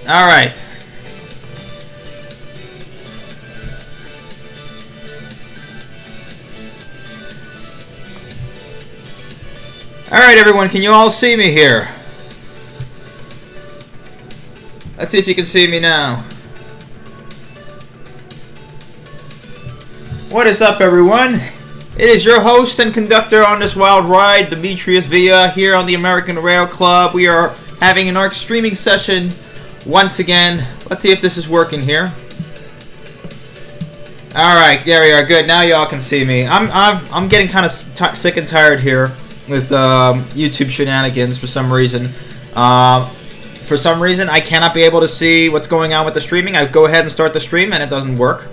All right. All right, everyone. Can you all see me here? Let's see if you can see me now. What is up, everyone? It is your host and conductor on this wild ride, Demetrius Villa, here on the American Rail Club. We are having an ARC streaming session once again. Let's see if this is working here. All right, there we are. Good. Now y'all can see me. I'm getting kind of sick and tired here with YouTube shenanigans for some reason. For some reason, I cannot be able to see what's going on with the streaming. I go ahead and start the stream, and it doesn't work.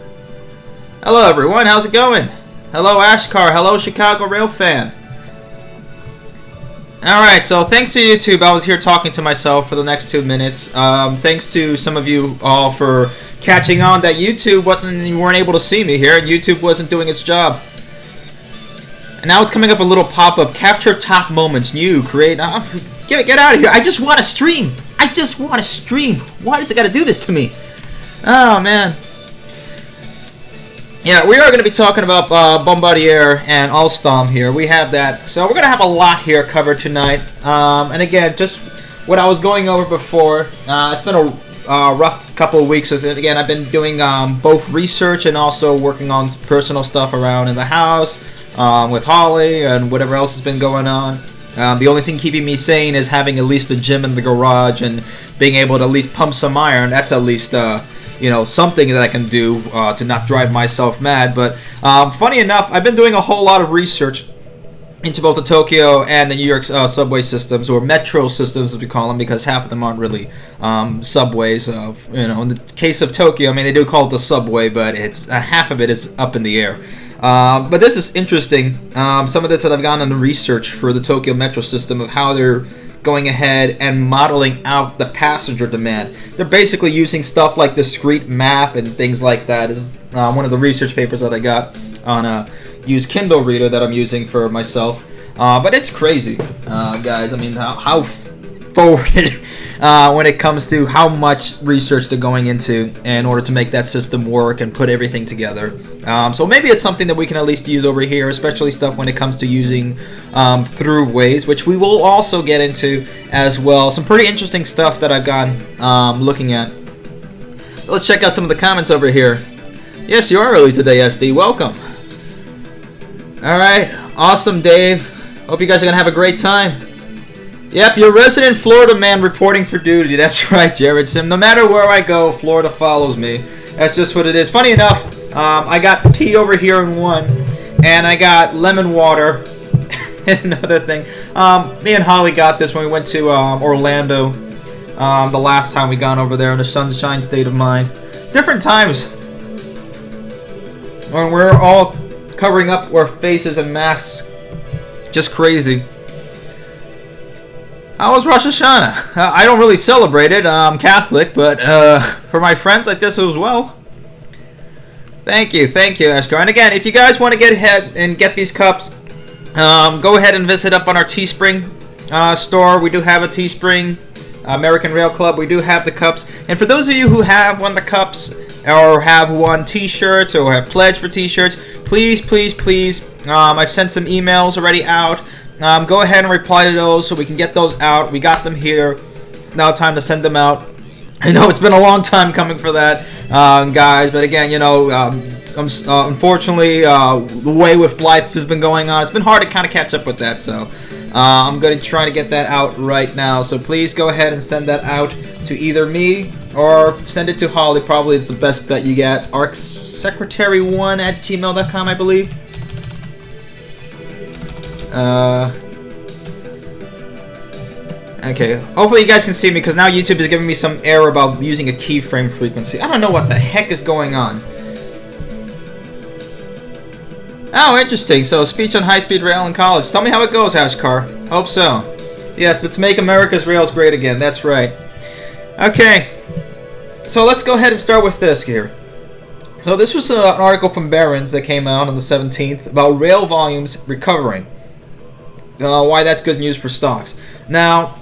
Hello, everyone. How's it going? Hello, Ashkar. Hello, Chicago Rail fan. Alright, so thanks to YouTube, I was here talking to myself for the next 2 minutes. Thanks to some of you all for catching on that you weren't able to see me here, and YouTube wasn't doing its job. And now it's coming up a little pop-up. Capture top moments. New. Create. Get out of here. I just want to stream. I just want to stream. Why does it got to do this to me? Oh, man. Yeah, we are going to be talking about Bombardier and Alstom here. We have that. So we're going to have a lot here covered tonight. And again, just what I was going over before. It's been a rough couple of weeks. Again, I've been doing both research and also working on personal stuff around in the house with Holly and whatever else has been going on. The only thing keeping me sane is having at least a gym in the garage and being able to at least pump some iron. That's at least something that I can do to not drive myself mad. But funny enough, I've been doing a whole lot of research into both the Tokyo and the New York subway systems, or metro systems as we call them, because half of them aren't really subways. In the case of Tokyo, I mean, they do call it the subway, but it's half of it is up in the air. But this is interesting. Some of this that I've gone on the research for the Tokyo metro system of how they're going ahead and modeling out the passenger demand. They're basically using stuff like discrete math and things like that. This is one of the research papers that I got on a used Kindle reader that I'm using for myself. But it's crazy, guys. I mean, how forwarded when it comes to how much research they're going into in order to make that system work and put everything together. So maybe it's something that we can at least use over here, especially stuff when it comes to using throughways, which we will also get into as well. Some pretty interesting stuff that I've gone looking at. Let's check out some of the comments over here. Yes, you are early today, SD. Welcome. All right. Awesome, Dave. Hope you guys are going to have a great time. Yep, your resident Florida man reporting for duty. That's right, Jared Sim. No matter where I go, Florida follows me. That's just what it is. Funny enough, I got tea over here in one, and I got lemon water. Another thing. Me and Holly got this when we went to Orlando the last time we gone over there in the sunshine state of mind. Different times when we're all covering up our faces and masks. Just crazy. How was Rosh Hashanah? I don't really celebrate it. I'm Catholic, but for my friends, I guess it was well. Thank you, Ashkar. And again, if you guys want to get ahead and get these cups, go ahead and visit up on our Teespring store. We do have a Teespring American Rail Club. We do have the cups. And for those of you who have won the cups or have won T-shirts or have pledged for T-shirts, please, I've sent some emails already out. Go ahead and reply to those so we can get those out. We got them here. It's now time to send them out. I know it's been a long time coming for that, guys. But again, unfortunately, the way with life has been going on, it's been hard to kind of catch up with that. So I'm going to try to get that out right now. So please go ahead and send that out to either me or send it to Holly. Probably is the best bet you get. arcsecretary1@gmail.com, I believe. Okay, hopefully you guys can see me, because now YouTube is giving me some error about using a keyframe frequency. I don't know what the heck is going on. Oh, interesting. So, speech on high-speed rail in college. Tell me how it goes, Hashkar. Hope so. Yes, let's make America's rails great again. That's right. Okay, so let's go ahead and start with this here. So this was an article from Barron's that came out on the 17th about rail volumes recovering. Why that's good news for stocks. Now,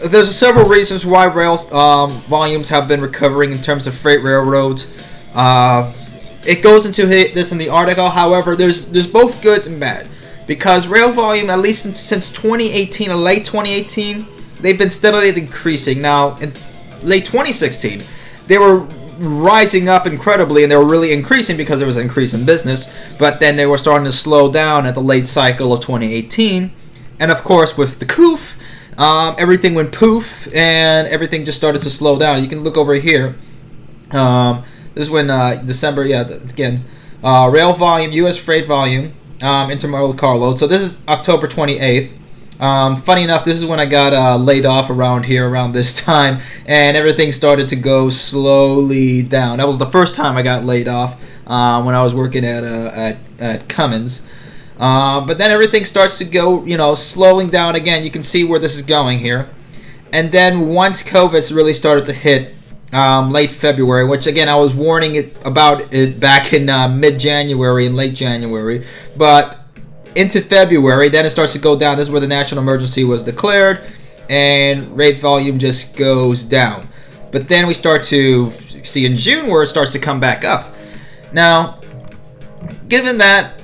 there's several reasons why rail volumes have been recovering in terms of freight railroads. It goes into this in the article. However, there's both good and bad, because rail volume, at least since 2018 or late 2018, they've been steadily increasing. Now, in late 2016, they were rising up incredibly, and they were really increasing because there was an increase in business. But then they were starting to slow down at the late cycle of 2018, and of course, with the coof, everything went poof, and everything just started to slow down. You can look over here. This is when December, again, rail volume, U.S. freight volume, intermodal carload. So this is October 28th. Funny enough, this is when I got laid off around this time, and everything started to go slowly down. That was the first time I got laid off when I was working at Cummins. But then everything starts to go, slowing down again. You can see where this is going here. And then once COVID really started to hit, late February, which again I was warning about it back in mid-January and late January, but into February, then it starts to go down. This is where the national emergency was declared, and rate volume just goes down. But then we start to see in June where it starts to come back up. Now, given that,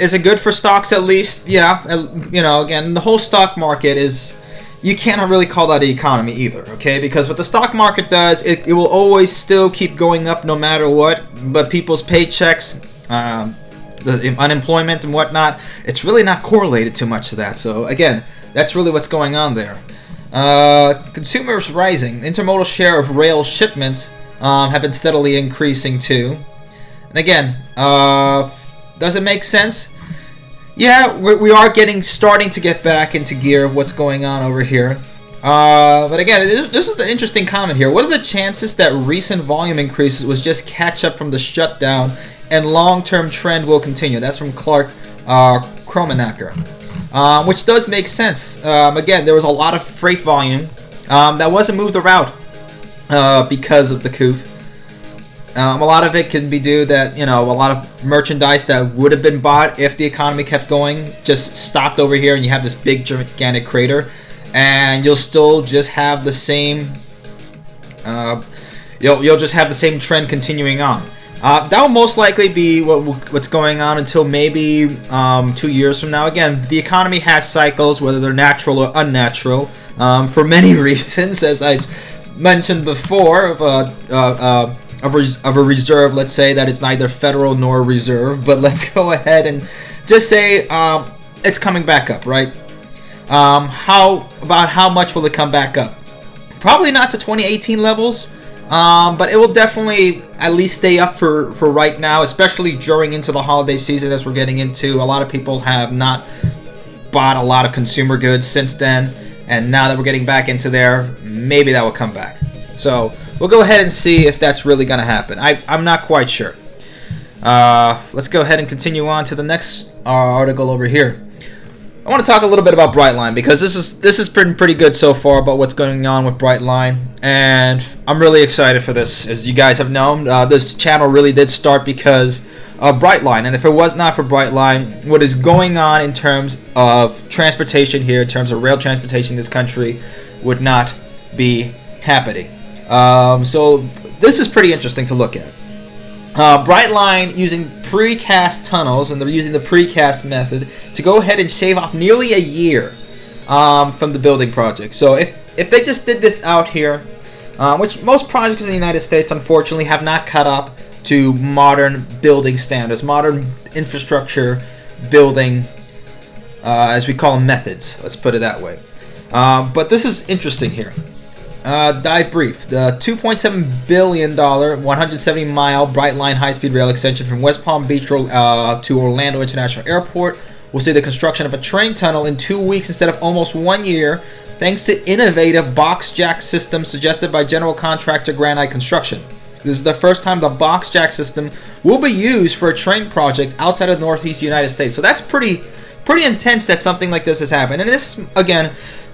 is it good for stocks at least? Yeah, again, the whole stock market is, you cannot really call that the economy either, okay? Because what the stock market does, it will always still keep going up no matter what, but people's paychecks, the unemployment and whatnot, it's really not correlated too much to that. So again, that's really what's going on there. Consumers rising. Intermodal share of rail shipments have been steadily increasing too. And again, does it make sense? Yeah, we are starting to get back into gear of what's going on over here. But again, this is an interesting comment here. What are the chances that recent volume increases was just catch up from the shutdown and long-term trend will continue? That's from Clark Kromenacker, which does make sense. Again, there was a lot of freight volume that wasn't moved around because of the coup. A lot of it can be due that, a lot of merchandise that would have been bought if the economy kept going just stopped over here, and you have this big gigantic crater, and you'll still just have the same you'll just have the same trend continuing on. That will most likely be what's going on until maybe 2 years from now. Again, the economy has cycles, whether they're natural or unnatural, for many reasons, as I've mentioned before, of a reserve. Let's say that it's neither federal nor reserve, but let's go ahead and just say it's coming back up, right? How much will it come back up? Probably not to 2018 levels, but it will definitely at least stay up for right now, especially during into the holiday season as we're getting into. A lot of people have not bought a lot of consumer goods since then, and now that we're getting back into there, maybe that will come back. So we'll go ahead and see if that's really going to happen. I'm not quite sure. Let's go ahead and continue on to the next article over here. I want to talk a little bit about Brightline, because this has been pretty good so far about what's going on with Brightline, and I'm really excited for this. As you guys have known, this channel really did start because of Brightline, and if it was not for Brightline, what is going on in terms of transportation here, in terms of rail transportation in this country, would not be happening. So this is pretty interesting to look at. Brightline using precast tunnels, and they're using the precast method to go ahead and shave off nearly a year from the building project. So if they just did this out here, which most projects in the United States unfortunately have not caught up to modern building standards, modern infrastructure building, as we call them, methods. Let's put it that way. But this is interesting here. Dive brief. The $2.7 billion, 170-mile Brightline high-speed rail extension from West Palm Beach to Orlando International Airport will see the construction of a train tunnel in 2 weeks instead of almost 1 year, thanks to innovative box jack system suggested by general contractor Granite Construction. This is the first time the box jack system will be used for a train project outside of the Northeast United States. So that's pretty intense that something like this has happened. And this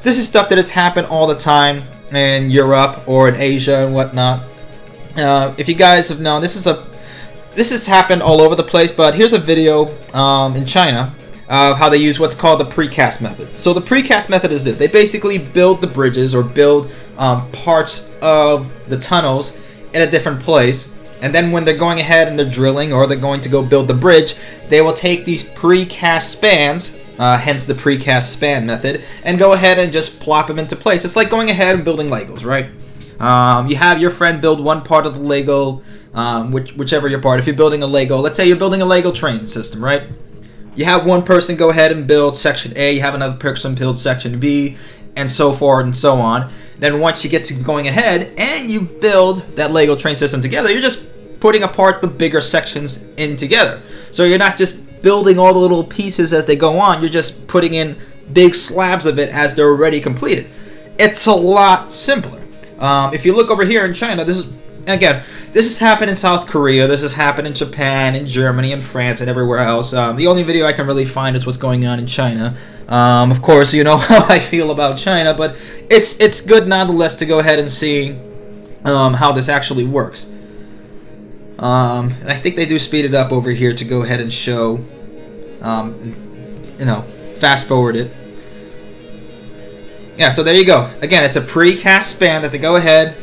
is stuff that has happened all the time in Europe or in Asia and whatnot. If you guys have known, this has happened all over the place. But here's a video in China. of how they use what's called the precast method. So the precast method is this: they basically build the bridges or build parts of the tunnels in a different place, and then when they're going ahead and they're drilling or they're going to go build the bridge, they will take these precast spans, hence the precast span method, and go ahead and just plop them into place. It's like going ahead and building Legos, right? You have your friend build one part of the Lego, whichever your part. If you're building a Lego, let's say you're building a Lego train system, right? You have one person go ahead and build section A, you have another person build section B, and so forth and so on. Then once you get to going ahead and you build that Lego train system together, you're just putting apart the bigger sections in together. So you're not just building all the little pieces as they go on, you're just putting in big slabs of it as they're already completed. It's a lot simpler. If you look over here in China, this has happened in South Korea, this has happened in Japan, in Germany, in France, and everywhere else. The only video I can really find is what's going on in China. Of course, you know how I feel about China, but it's good nonetheless to go ahead and see how this actually works. And I think they do speed it up over here to go ahead and show, fast forward it. Yeah, so there you go. Again, it's a precast span that they go ahead,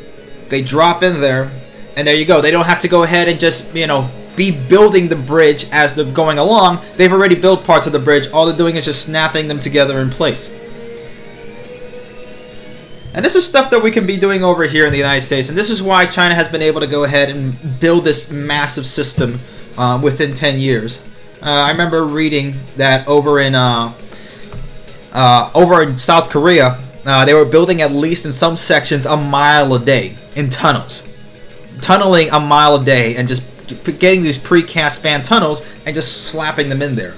they drop in there, and there you go. They don't have to go ahead and just, be building the bridge as they're going along. They've already built parts of the bridge. All they're doing is just snapping them together in place. And this is stuff that we can be doing over here in the United States, and this is why China has been able to go ahead and build this massive system within 10 years. I remember reading that over in South Korea, they were building at least in some sections a mile a day in tunnels. Tunneling a mile a day and just getting these precast span tunnels and just slapping them in there.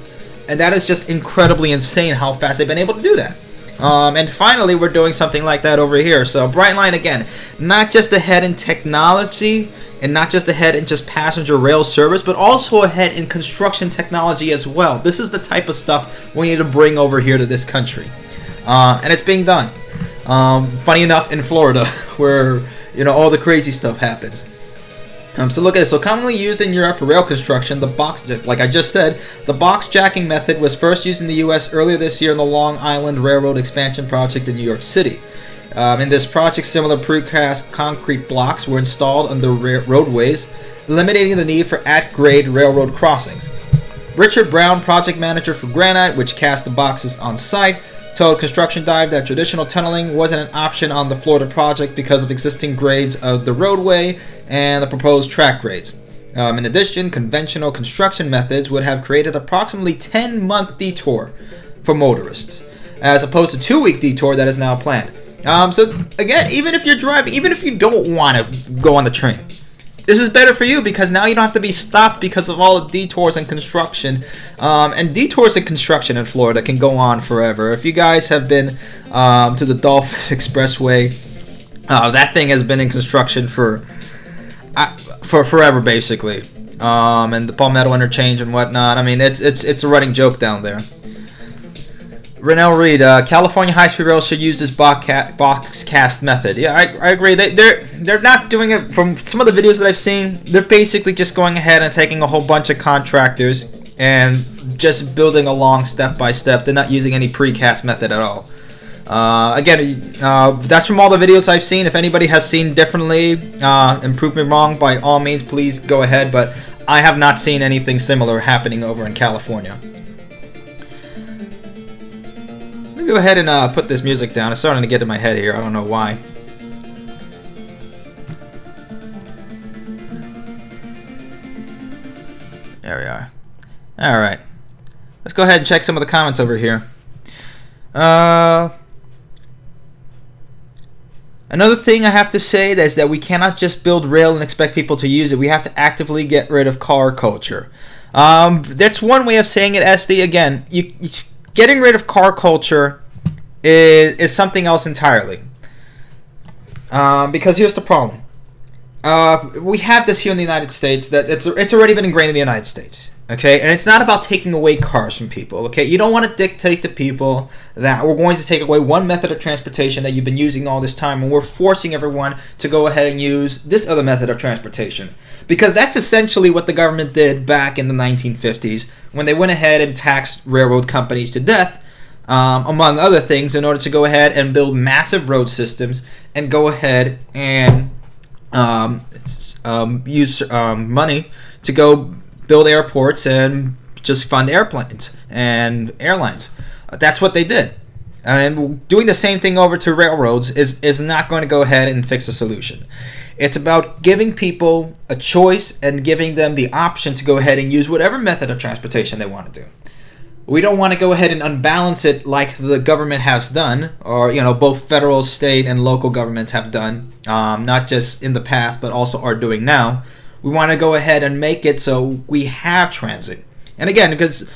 And that is just incredibly insane how fast they've been able to do that. And finally, we're doing something like that over here. So Brightline, again, not just ahead in technology and not just ahead in just passenger rail service, but also ahead in construction technology as well. This is the type of stuff we need to bring over here to this country. And it's being done. Funny enough, in Florida, where all the crazy stuff happens. So look at this. So commonly used in Europe for rail construction, the box, like I just said, the box jacking method was first used in the U.S. earlier this year in the Long Island Railroad expansion project in New York City. In this project, similar precast concrete blocks were installed on the roadways, eliminating the need for at-grade railroad crossings. Richard Brown, project manager for Granite, which cast the boxes on site, told Construction Dive that traditional tunneling wasn't an option on the Florida project because of existing grades of the roadway and the proposed track grades. In addition, conventional construction methods would have created approximately 10-month detour for motorists, as opposed to 2-week detour that is now planned. So again, even if you're driving, even if you don't want to go on the train, this is better for you because now you don't have to be stopped because of all the detours and construction. And detours and construction in Florida can go on forever. If you guys have been to the Dolphin Expressway, that thing has been in construction for forever, basically. And the Palmetto Interchange and whatnot. I mean, it's a running joke down there. Renell Reed, California high-speed rail should use this box cast method. Yeah, I agree. They're not doing it. From some of the videos that I've seen, they're basically just going ahead and taking a whole bunch of contractors and just building along step by step. They're not using any precast method at all. Again, that's from all the videos I've seen. If anybody has seen differently and proved me wrong, by all means, please go ahead. But I have not seen anything similar happening over in California. Go ahead and put this music down. It's starting to get to my head here. I don't know why. There we are. Alright. Let's go ahead and check some of the comments over here. Another thing I have to say is that we cannot just build rail and expect people to use it. We have to actively get rid of car culture. That's one way of saying it, SD. Again, getting rid of car culture is something else entirely. Because here's the problem. We have this here in the United States that it's already been ingrained in the United States. Okay, and it's not about taking away cars from people. Okay, you don't want to dictate to people that we're going to take away one method of transportation that you've been using all this time, and we're forcing everyone to go ahead and use this other method of transportation. Because that's essentially what the government did back in the 1950s when they went ahead and taxed railroad companies to death, among other things, in order to go ahead and build massive road systems and go ahead and use money to go build airports and just fund airplanes and airlines. That's what they did. And doing the same thing over to railroads is not going to go ahead and fix a solution. It's about giving people a choice and giving them the option to go ahead and use whatever method of transportation they want to do. We don't want to go ahead and unbalance it like the government has done, or both federal, state, and local governments have done, not just in the past but also are doing now. We want to go ahead and make it so we have transit. And again, because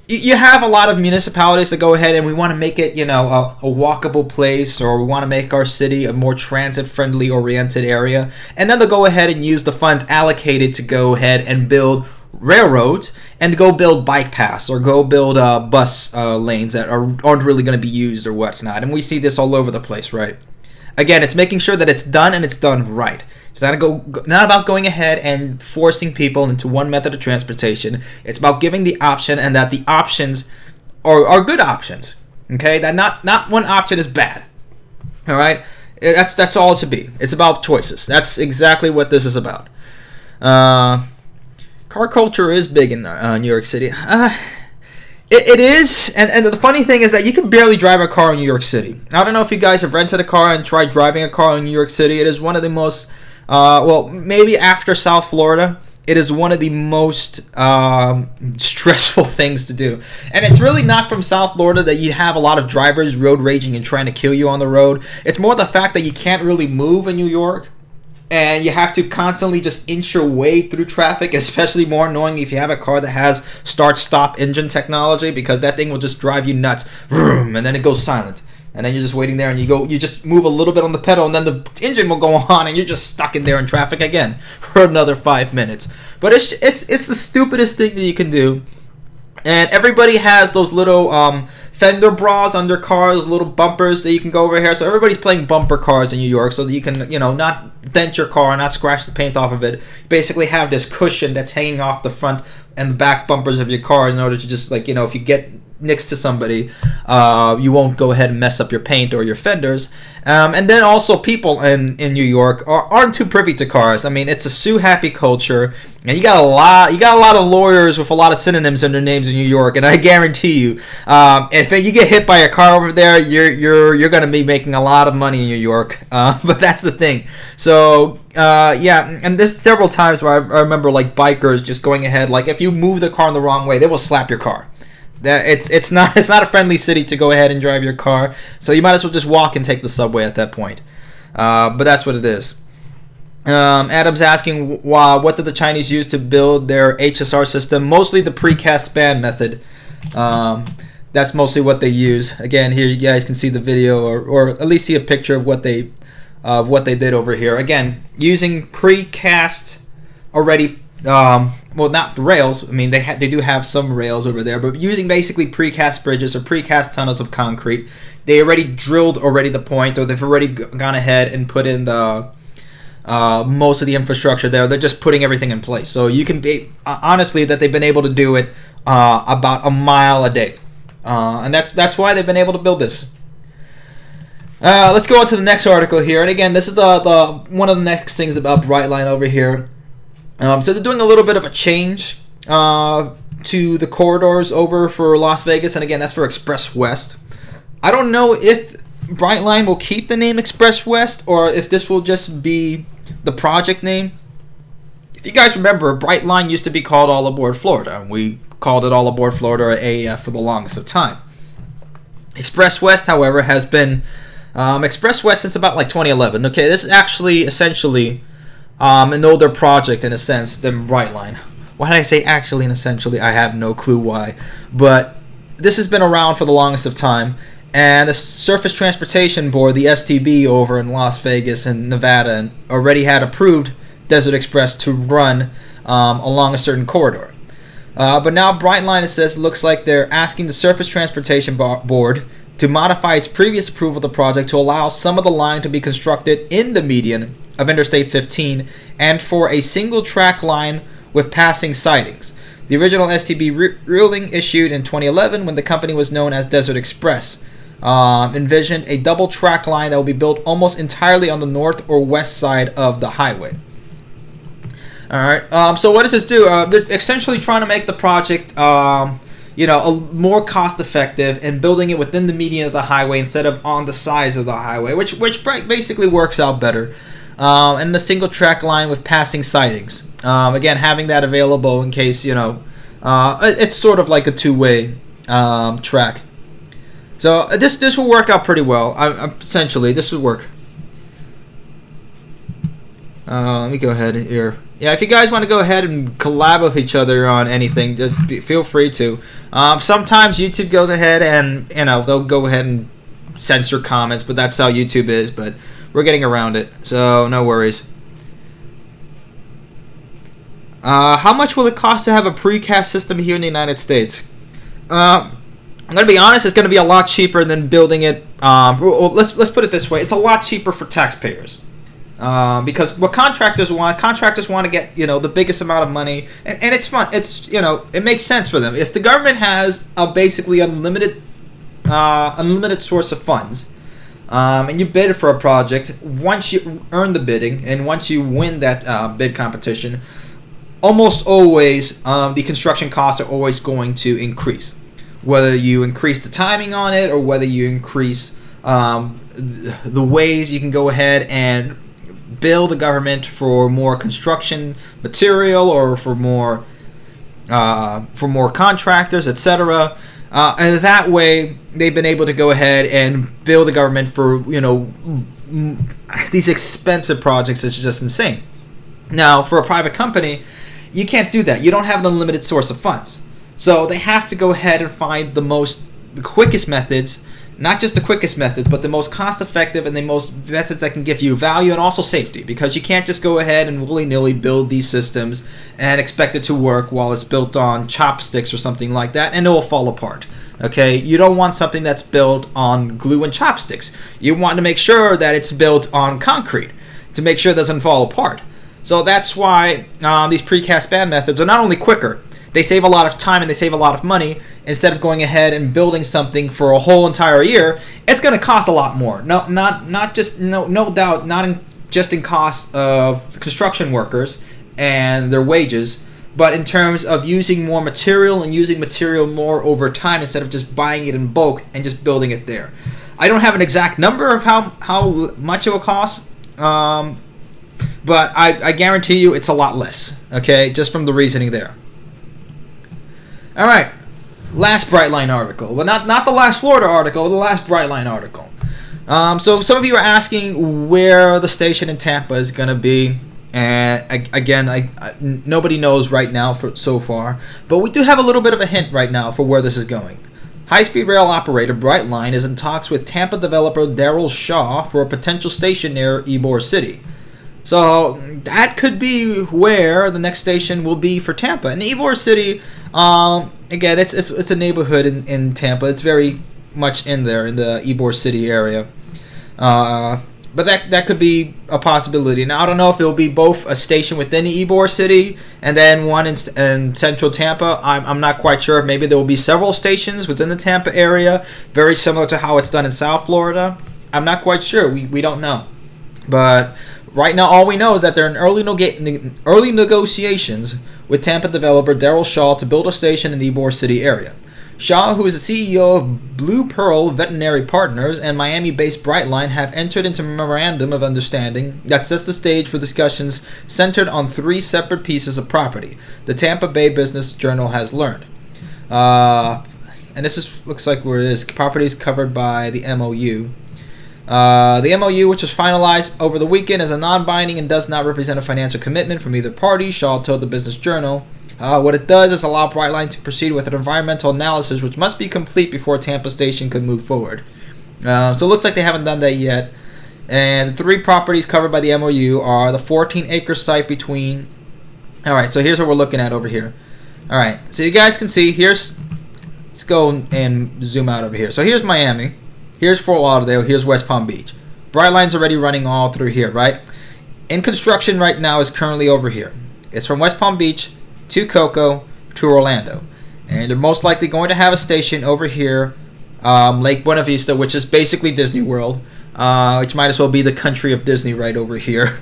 you have a lot of municipalities that go ahead and we want to make it, a walkable place, or we want to make our city a more transit-friendly oriented area. And then they'll go ahead and use the funds allocated to go ahead and build railroads and go build bike paths or go build bus lanes that aren't really going to be used or whatnot. And we see this all over the place, right? Again, it's making sure that it's done and it's done right. It's not about going ahead and forcing people into one method of transportation. It's about giving the option, and that the options are good options. Okay, that not one option is bad. All right, that's all it should be. It's about choices. That's exactly what this is about. Car culture is big in New York City. It is, and the funny thing is that you can barely drive a car in New York City. I don't know if you guys have rented a car and tried driving a car in New York City. It is one of the most, maybe after South Florida, it is one of the most stressful things to do. And it's really not from South Florida that you have a lot of drivers road raging and trying to kill you on the road. It's more the fact that you can't really move in New York. And you have to constantly just inch your way through traffic, especially more annoying if you have a car that has start-stop engine technology, because that thing will just drive you nuts. And then it goes silent. And then you're just waiting there, and you just move a little bit on the pedal, and then the engine will go on, and you're just stuck in there in traffic again for another 5 minutes. But it's the stupidest thing that you can do. And everybody has those little fender bras on their cars, little bumpers that you can go over here. So everybody's playing bumper cars in New York, so that you can, not dent your car, not scratch the paint off of it. You basically have this cushion that's hanging off the front and the back bumpers of your car in order to just, if you get next to somebody, you won't go ahead and mess up your paint or your fenders. And then also people in New York aren't too privy to cars. I mean, it's a sue happy culture, and you got a lot of lawyers with a lot of synonyms in their names in New York. And I guarantee you, if you get hit by a car over there, you're gonna be making a lot of money in New York. But that's the thing. So and there's several times where I remember bikers just going ahead, if you move the car in the wrong way, they will slap your car. It's not a friendly city to go ahead and drive your car, so you might as well just walk and take the subway at that point. But that's what it is. Adam's asking, what did the Chinese use to build their HSR system? Mostly the precast span method. That's mostly what they use. Again, here you guys can see the video, or at least see a picture of what they did over here. Again, using precast already. Not the rails. I mean, they do have some rails over there, but using basically precast bridges or precast tunnels of concrete. They already drilled the point, or they've already gone ahead and put in the most of the infrastructure there. They're just putting everything in place. So you can be honestly that they've been able to do it about a mile a day, and that's why they've been able to build this. Let's go on to the next article here, and again, this is the one of the next things about Brightline over here. So they're doing a little bit of a change to the corridors over for Las Vegas, and again, that's for Express West. I don't know if Brightline will keep the name Express West, or if this will just be the project name. If you guys remember, Brightline used to be called All Aboard Florida, and we called it All Aboard Florida, or AAF, for the longest of time. Express West, however, has been Express West since about 2011. Okay, this is actually essentially an older project in a sense than Brightline. Why did I say actually and essentially? I have no clue why. But this has been around for the longest of time. And the Surface Transportation Board, the STB over in Las Vegas and Nevada, already had approved Desert Express to run along a certain corridor. But now Brightline, it says, looks like they're asking the Surface Transportation Board to modify its previous approval of the project to allow some of the line to be constructed in the median of Interstate 15 and for a single track line with passing sidings. The original STB ruling issued in 2011 when the company was known as Desert Express envisioned a double track line that will be built almost entirely on the north or west side of the highway. Alright, so what does this do? They're essentially trying to make the project more cost effective and building it within the median of the highway instead of on the sides of the highway, which basically works out better. And the single track line with passing sidings. Again, having that available in case, it's sort of like a two-way track. So this will work out pretty well. Essentially, this would work. Let me go ahead here. Yeah, if you guys want to go ahead and collab with each other on anything, just feel free to. Sometimes YouTube goes ahead and they'll go ahead and censor comments, but that's how YouTube is. But we're getting around it, so no worries. How much will it cost to have a precast system here in the United States? I'm going to be honest, it's going to be a lot cheaper than building it. Let's put it this way. It's a lot cheaper for taxpayers. Because what contractors want to get, the biggest amount of money. And it's fun. It's, it makes sense for them. If the government has a basically unlimited source of funds, and you bid for a project, once you earn the bidding and once you win that bid competition, almost always the construction costs are always going to increase. Whether you increase the timing on it or whether you increase the ways you can go ahead and bill the government for more construction material or for more contractors, etc. And that way, they've been able to go ahead and bill the government for these expensive projects. It's just insane. Now, for a private company, you can't do that. You don't have an unlimited source of funds. So they have to go ahead and find the quickest methods, not just the quickest methods, but the most cost-effective and the most methods that can give you value and also safety. Because you can't just go ahead and willy-nilly build these systems and expect it to work while it's built on chopsticks or something like that, and it will fall apart. Okay, you don't want something that's built on glue and chopsticks. You want to make sure that it's built on concrete to make sure it doesn't fall apart. So that's why these precast band methods are not only quicker, they save a lot of time and they save a lot of money. Instead of going ahead and building something for a whole entire year, it's going to cost a lot more. No doubt, not just in cost of construction workers and their wages, but in terms of using more material and using material more over time instead of just buying it in bulk and just building it there. I don't have an exact number of how much it will cost, but I guarantee you it's a lot less. Okay, just from the reasoning there. All right, last Brightline article. Well, not the last Florida article, the last Brightline article. So some of you are asking where the station in Tampa is going to be. And again, nobody knows right now so far. But we do have a little bit of a hint right now for where this is going. High-speed rail operator Brightline is in talks with Tampa developer Daryl Shaw for a potential station near Ybor City. So that could be where the next station will be for Tampa. And Ybor City, again, it's a neighborhood in Tampa. It's very much in there in the Ybor City area. But that could be a possibility. Now I don't know if it'll be both a station within Ybor City and then one in central Tampa. I'm not quite sure. Maybe there will be several stations within the Tampa area, very similar to how it's done in South Florida. I'm not quite sure. We don't know. But right now, all we know is that they're in early negotiations with Tampa developer Daryl Shaw to build a station in the Ybor City area. Shaw, who is the CEO of Blue Pearl Veterinary Partners and Miami-based Brightline, have entered into a memorandum of understanding that sets the stage for discussions centered on 3 separate pieces of property, the Tampa Bay Business Journal has learned. And looks like where it is. Property is covered by the MOU. The MOU, which was finalized over the weekend, is a non-binding and does not represent a financial commitment from either party, Shaw told the Business Journal. What it does is allow Brightline to proceed with an environmental analysis which must be complete before Tampa Station could move forward. So it looks like they haven't done that yet. And the 3 properties covered by the MOU are the 14-acre site between... Alright, so here's what we're looking at over here. All right, so you guys can see let's go and zoom out over here. So here's Miami, here's Fort Lauderdale, here's West Palm Beach. Brightline's already running all through here, right? In construction right now is currently over here. It's from West Palm Beach to Cocoa to Orlando. And they're most likely going to have a station over here, Lake Buena Vista, which is basically Disney World, which might as well be the country of Disney right over here.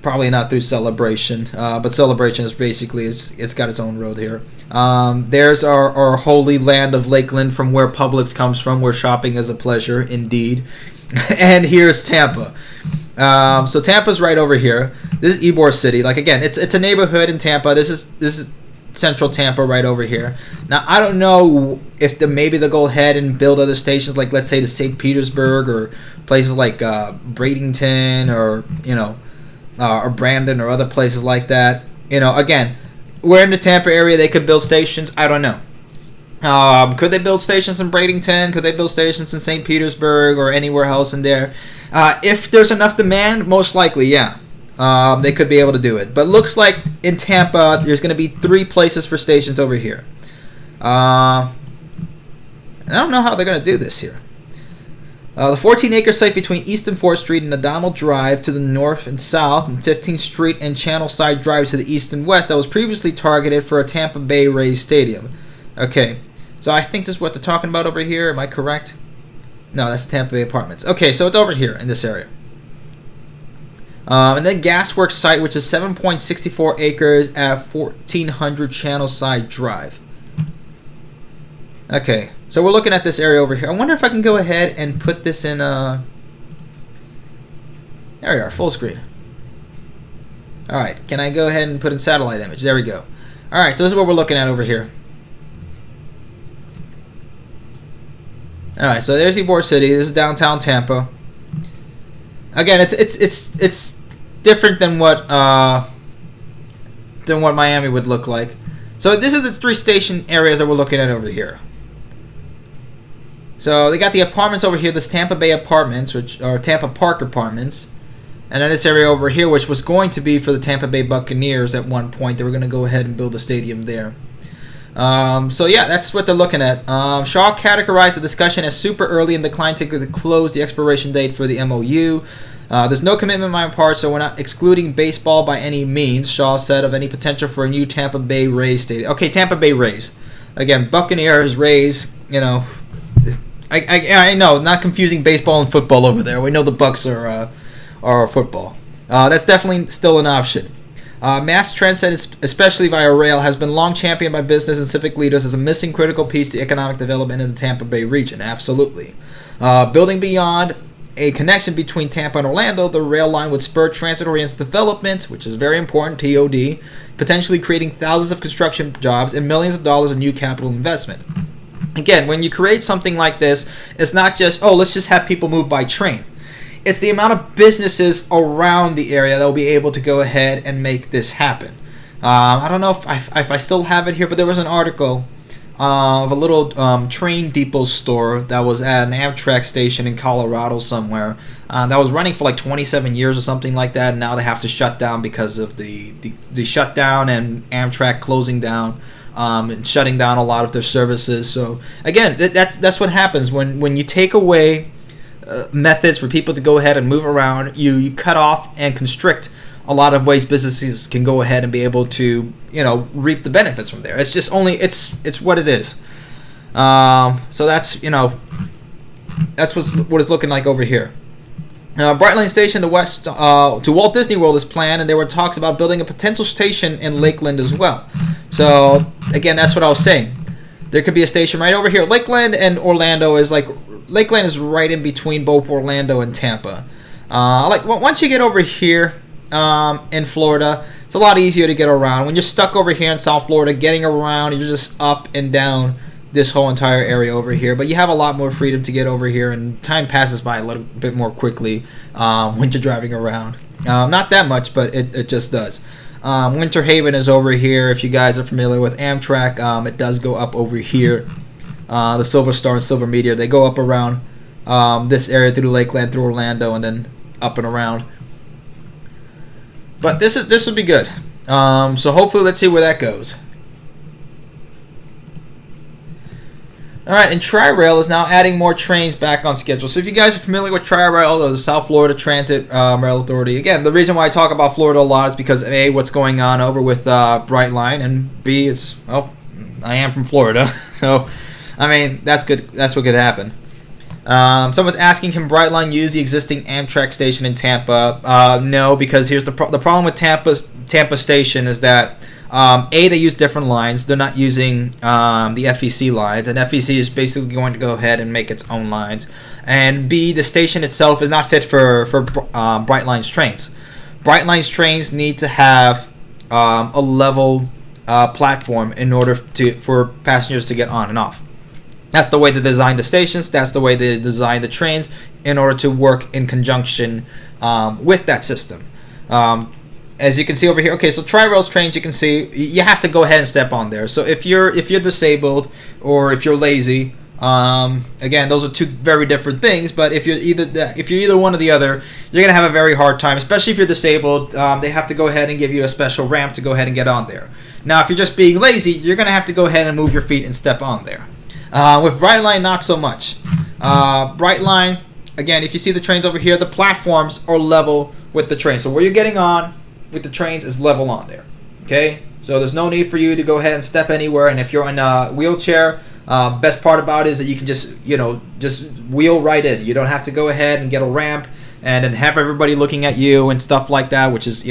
Probably not through Celebration, but Celebration is basically, it's got its own road here. There's our holy land of Lakeland, from where Publix comes from, where shopping is a pleasure indeed. And here's Tampa. So Tampa's right over here. This is Ybor City. Like, again, it's a neighborhood in Tampa. This is Central Tampa right over here. Now, I don't know if maybe they'll go ahead and build other stations, like, let's say, to St. Petersburg, or places like Bradenton, or or Brandon, or other places like that. Again, we're in the Tampa area. They could build stations. I don't know. Could they build stations in Bradenton? Could they build stations in St. Petersburg or anywhere else in there? If there's enough demand, most likely, yeah. They could be able to do it. But looks like in Tampa, there's going to be 3 places for stations over here. And I don't know how they're going to do this here. The 14-acre site between East and 4th Street and O'Donnell Drive to the north and south, and 15th Street and Channelside Drive to the east and west, that was previously targeted for a Tampa Bay Rays stadium. Okay, so I think this is what they're talking about over here. Am I correct? No, that's the Tampa Bay Apartments. Okay, so it's over here in this area. And then Gasworks site, which is 7.64 acres at 1400 Channelside Drive. Okay, so we're looking at this area over here. I wonder if I can go ahead and put this in there we are, full screen. Alright, can I go ahead and put in satellite image? There we go. Alright, so this is what we're looking at over here. Alright, so there's Ybor City. This is downtown Tampa. Again, it's different than what Miami would look like. So this is the 3 station areas that we're looking at over here. So they got the apartments over here, this Tampa Bay Apartments, which are Tampa Park Apartments. And then this area over here, which was going to be for the Tampa Bay Buccaneers at one point. They were going to go ahead and build a stadium there. So yeah, that's what they're looking at. Shaw categorized the discussion as super early and declined to close the expiration date for the MOU. There's no commitment on my part, so we're not excluding baseball by any means, Shaw said, of any potential for a new Tampa Bay Rays stadium. Okay, Tampa Bay Rays. Again, Buccaneers, Rays, I know, not confusing baseball and football over there. We know the Bucks are football. That's definitely still an option. Mass transit, especially via rail, has been long championed by business and civic leaders as a missing critical piece to economic development in the Tampa Bay region. Absolutely. Building beyond a connection between Tampa and Orlando, the rail line would spur transit-oriented development, which is very important, TOD, potentially creating thousands of construction jobs and millions of dollars in new capital investment. Again, when you create something like this, it's not just, let's just have people move by train. It's the amount of businesses around the area that will be able to go ahead and make this happen. I don't know if I still have it here, but there was an article of a little train depot store that was at an Amtrak station in Colorado somewhere that was running for like 27 years or something like that, and now they have to shut down because of the shutdown and Amtrak closing down and shutting down a lot of their services. So again, that's what happens when you take away methods for people to go ahead and move around. You cut off and constrict a lot of ways businesses can go ahead and be able to reap the benefits from there. It's just only it's what it is. So that's that's what it's looking like over here. Brightline Station to west to Walt Disney World is planned, and there were talks about building a potential station in Lakeland as well. So again, that's what I was saying. There could be a station right over here. Lakeland and Orlando is Lakeland is right in between both Orlando and Tampa. Once you get over here in Florida, it's a lot easier to get around. When you're stuck over here in South Florida, getting around, you're just up and down this whole entire area over here. But you have a lot more freedom to get over here, and time passes by a little bit more quickly when you're driving around. Not that much, but it just does. Winter Haven is over here. If you guys are familiar with Amtrak, it does go up over here. The Silver Star and Silver Meteor, they go up around this area through Lakeland, through Orlando, and then up and around. But this would be good. So hopefully, let's see where that goes. All right, and Tri-Rail is now adding more trains back on schedule. So if you guys are familiar with Tri-Rail, or the South Florida Transit Rail Authority, again, the reason why I talk about Florida a lot is because A, what's going on over with Brightline, and B, is, well, I am from Florida. So, I mean, that's good. That's what could happen. Someone's asking, can Brightline use the existing Amtrak station in Tampa? No, because here's the problem with Tampa station is that A, they use different lines. They're not using the FEC lines, and FEC is basically going to go ahead and make its own lines. And B, the station itself is not fit for Brightline's trains. Brightline's trains need to have a level platform in order for passengers to get on and off. That's the way they design the stations. That's the way they design the trains in order to work in conjunction with that system. As you can see over here, okay, so Tri-Rail's trains, you can see you have to go ahead and step on there. So if you're disabled or if you're lazy, again, those are two very different things. But if you're either one or the other, you're gonna have a very hard time. Especially if you're disabled, they have to go ahead and give you a special ramp to go ahead and get on there. Now, if you're just being lazy, you're gonna have to go ahead and move your feet and step on there. With Brightline, not so much. Brightline, again, if you see the trains over here, the platforms are level with the train. So where you're getting on with the trains is level on there. Okay? So there's no need for you to go ahead and step anywhere. And if you're in a wheelchair, best part about it is that you can just wheel right in. You don't have to go ahead and get a ramp and then have everybody looking at you and stuff like that, which is,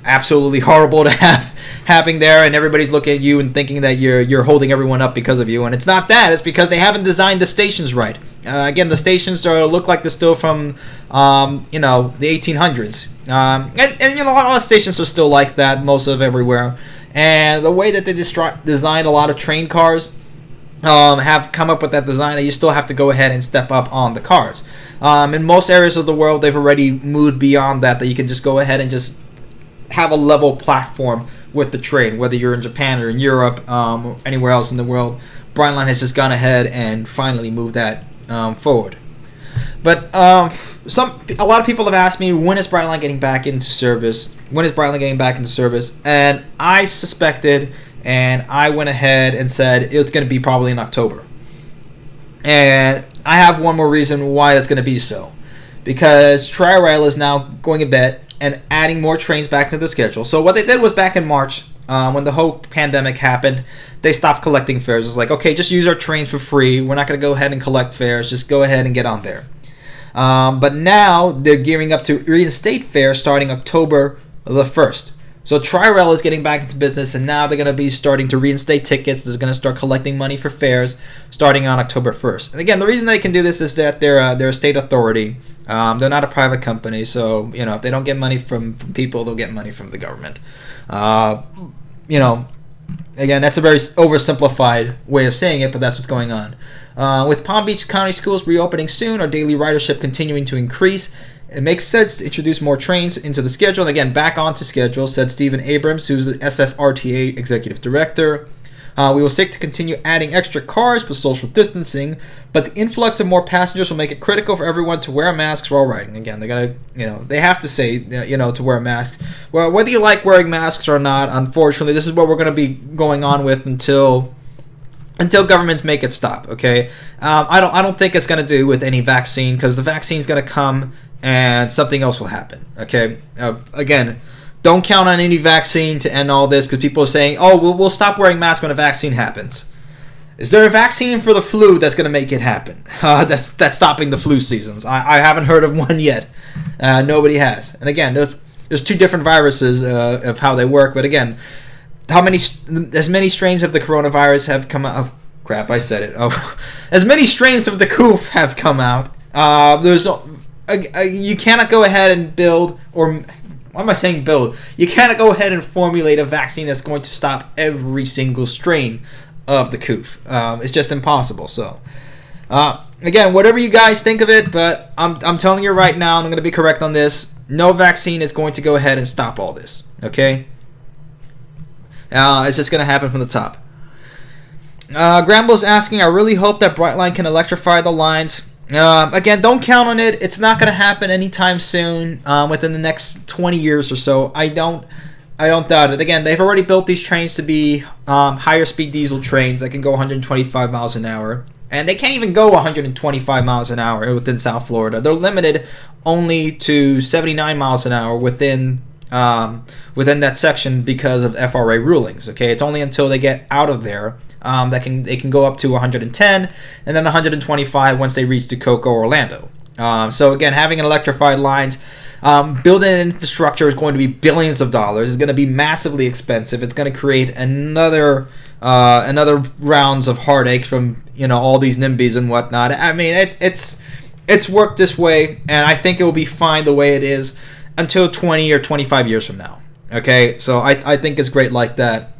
absolutely horrible to have happening there, and everybody's looking at you and thinking that you're holding everyone up because of you, and it's not that. It's because they haven't designed the stations right. Again, the stations look like they're still from the 1800s, and a lot of stations are still like that, most of everywhere. And the way that they designed a lot of train cars have come up with that design that you still have to go ahead and step up on the cars. In most areas of the world, they've already moved beyond that you can just go ahead and just have a level platform with the train, whether you're in Japan or in Europe or anywhere else in the world. Brightline has just gone ahead and finally moved that forward. But a lot of people have asked me, when is Brightline getting back into service? And I suspected, and I went ahead and said it was going to be probably in October. And I have one more reason why that's going to be so. Because Tri-Rail is now going a bit and adding more trains back to the schedule. So what they did was back in March, when the whole pandemic happened, they stopped collecting fares. It's like, okay, just use our trains for free. We're not going to go ahead and collect fares. Just go ahead and get on there. But now they're gearing up to reinstate fares starting October the 1st. So Tri-Rail is getting back into business, and now they're going to be starting to reinstate tickets. They're going to start collecting money for fares starting on October 1st. And again, the reason they can do this is that they're a state authority. They're not a private company, so if they don't get money from people, they'll get money from the government. Again, that's a very oversimplified way of saying it, but that's what's going on. With Palm Beach County schools reopening soon, our daily ridership continuing to increase, it makes sense to introduce more trains into the schedule. And again, back onto schedule, said Stephen Abrams, who's the SFRTA Executive Director. We will seek to continue adding extra cars for social distancing, but the influx of more passengers will make it critical for everyone to wear masks while riding. Again, they're gonna, they have to say, to wear a mask. Well, whether you like wearing masks or not, unfortunately, this is what we're going to be going on with until governments make it stop. Okay, I don't think it's going to do with any vaccine, because the vaccine is going to come and something else will happen. Okay, again, don't count on any vaccine to end all this, because people are saying, oh, we'll stop wearing masks when a vaccine happens. Is there a vaccine for the flu that's going to make it happen? That's stopping the flu seasons. I haven't heard of one yet. Nobody has. And again, there's two different viruses of how they work. But again, as many strains of the coronavirus have come out. Oh, crap, I said it. Oh, as many strains of the coof have come out. You cannot go ahead and build, or why am I saying build? You cannot go ahead and formulate a vaccine that's going to stop every single strain of the coof. It's just impossible. So, again, whatever you guys think of it, but I'm telling you right now, and I'm going to be correct on this, no vaccine is going to go ahead and stop all this. Okay? It's just going to happen from the top. Grambo's asking, I really hope that Brightline can electrify the lines. Again, don't count on it. It's not going to happen anytime soon, within the next 20 years or so. I don't I don't doubt it. Again, they've already built these trains to be higher speed diesel trains that can go 125 miles an hour. And they can't even go 125 miles an hour within South Florida. They're limited only to 79 miles an hour within that section because of FRA rulings. Okay, it's only until they get out of there that they can go up to 110 and then 125 once they reach Tacoma, Orlando. So again, having an electrified lines, building an infrastructure is going to be billions of dollars. It's going to be massively expensive. It's going to create another rounds of heartache from all these NIMBYs and whatnot. I mean, it's worked this way, and I think it will be fine the way it is until 20 or 25 years from now. Okay, so I think it's great like that.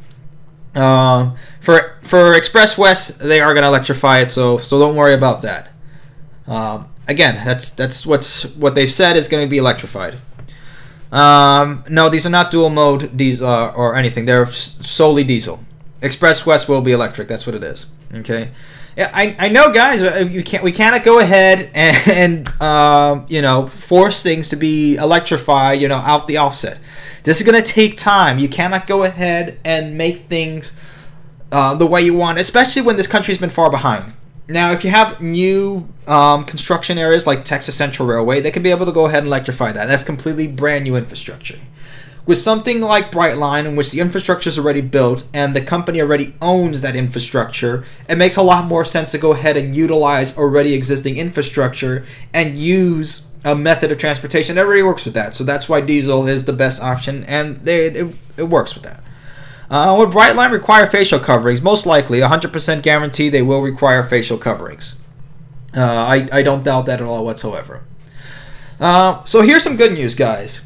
For Express West, they are going to electrify it, so don't worry about that. Again, that's what they've said is going to be electrified. No, these are not dual mode diesel or anything. They're solely diesel. Express West will be electric. That's what it is. Okay. Yeah, I know, guys. We cannot go ahead and force things to be electrified. Out the offset. This is going to take time. You cannot go ahead and make things the way you want, especially when this country's been far behind. Now, if you have new construction areas like Texas Central Railway, they could be able to go ahead and electrify that. That's completely brand new infrastructure. With something like Brightline, in which the infrastructure is already built and the company already owns that infrastructure, it makes a lot more sense to go ahead and utilize already existing infrastructure and use a method of transportation that already works with that. So that's why diesel is the best option, and it works with that. Would Brightline require facial coverings? Most likely, 100% guarantee they will require facial coverings. I don't doubt that at all whatsoever. So here's some good news, guys.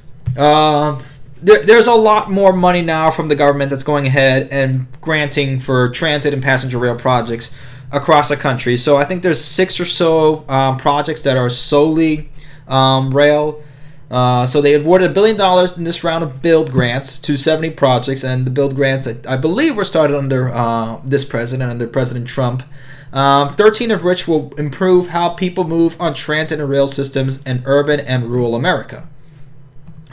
There's a lot more money now from the government that's going ahead and granting for transit and passenger rail projects across the country. So I think there's 6 or so projects that are solely rail. So they awarded $1 billion in this round of build grants to 70 projects, and the build grants, I believe, were started under this president, under President Trump. 13 of which will improve how people move on transit and rail systems in urban and rural America.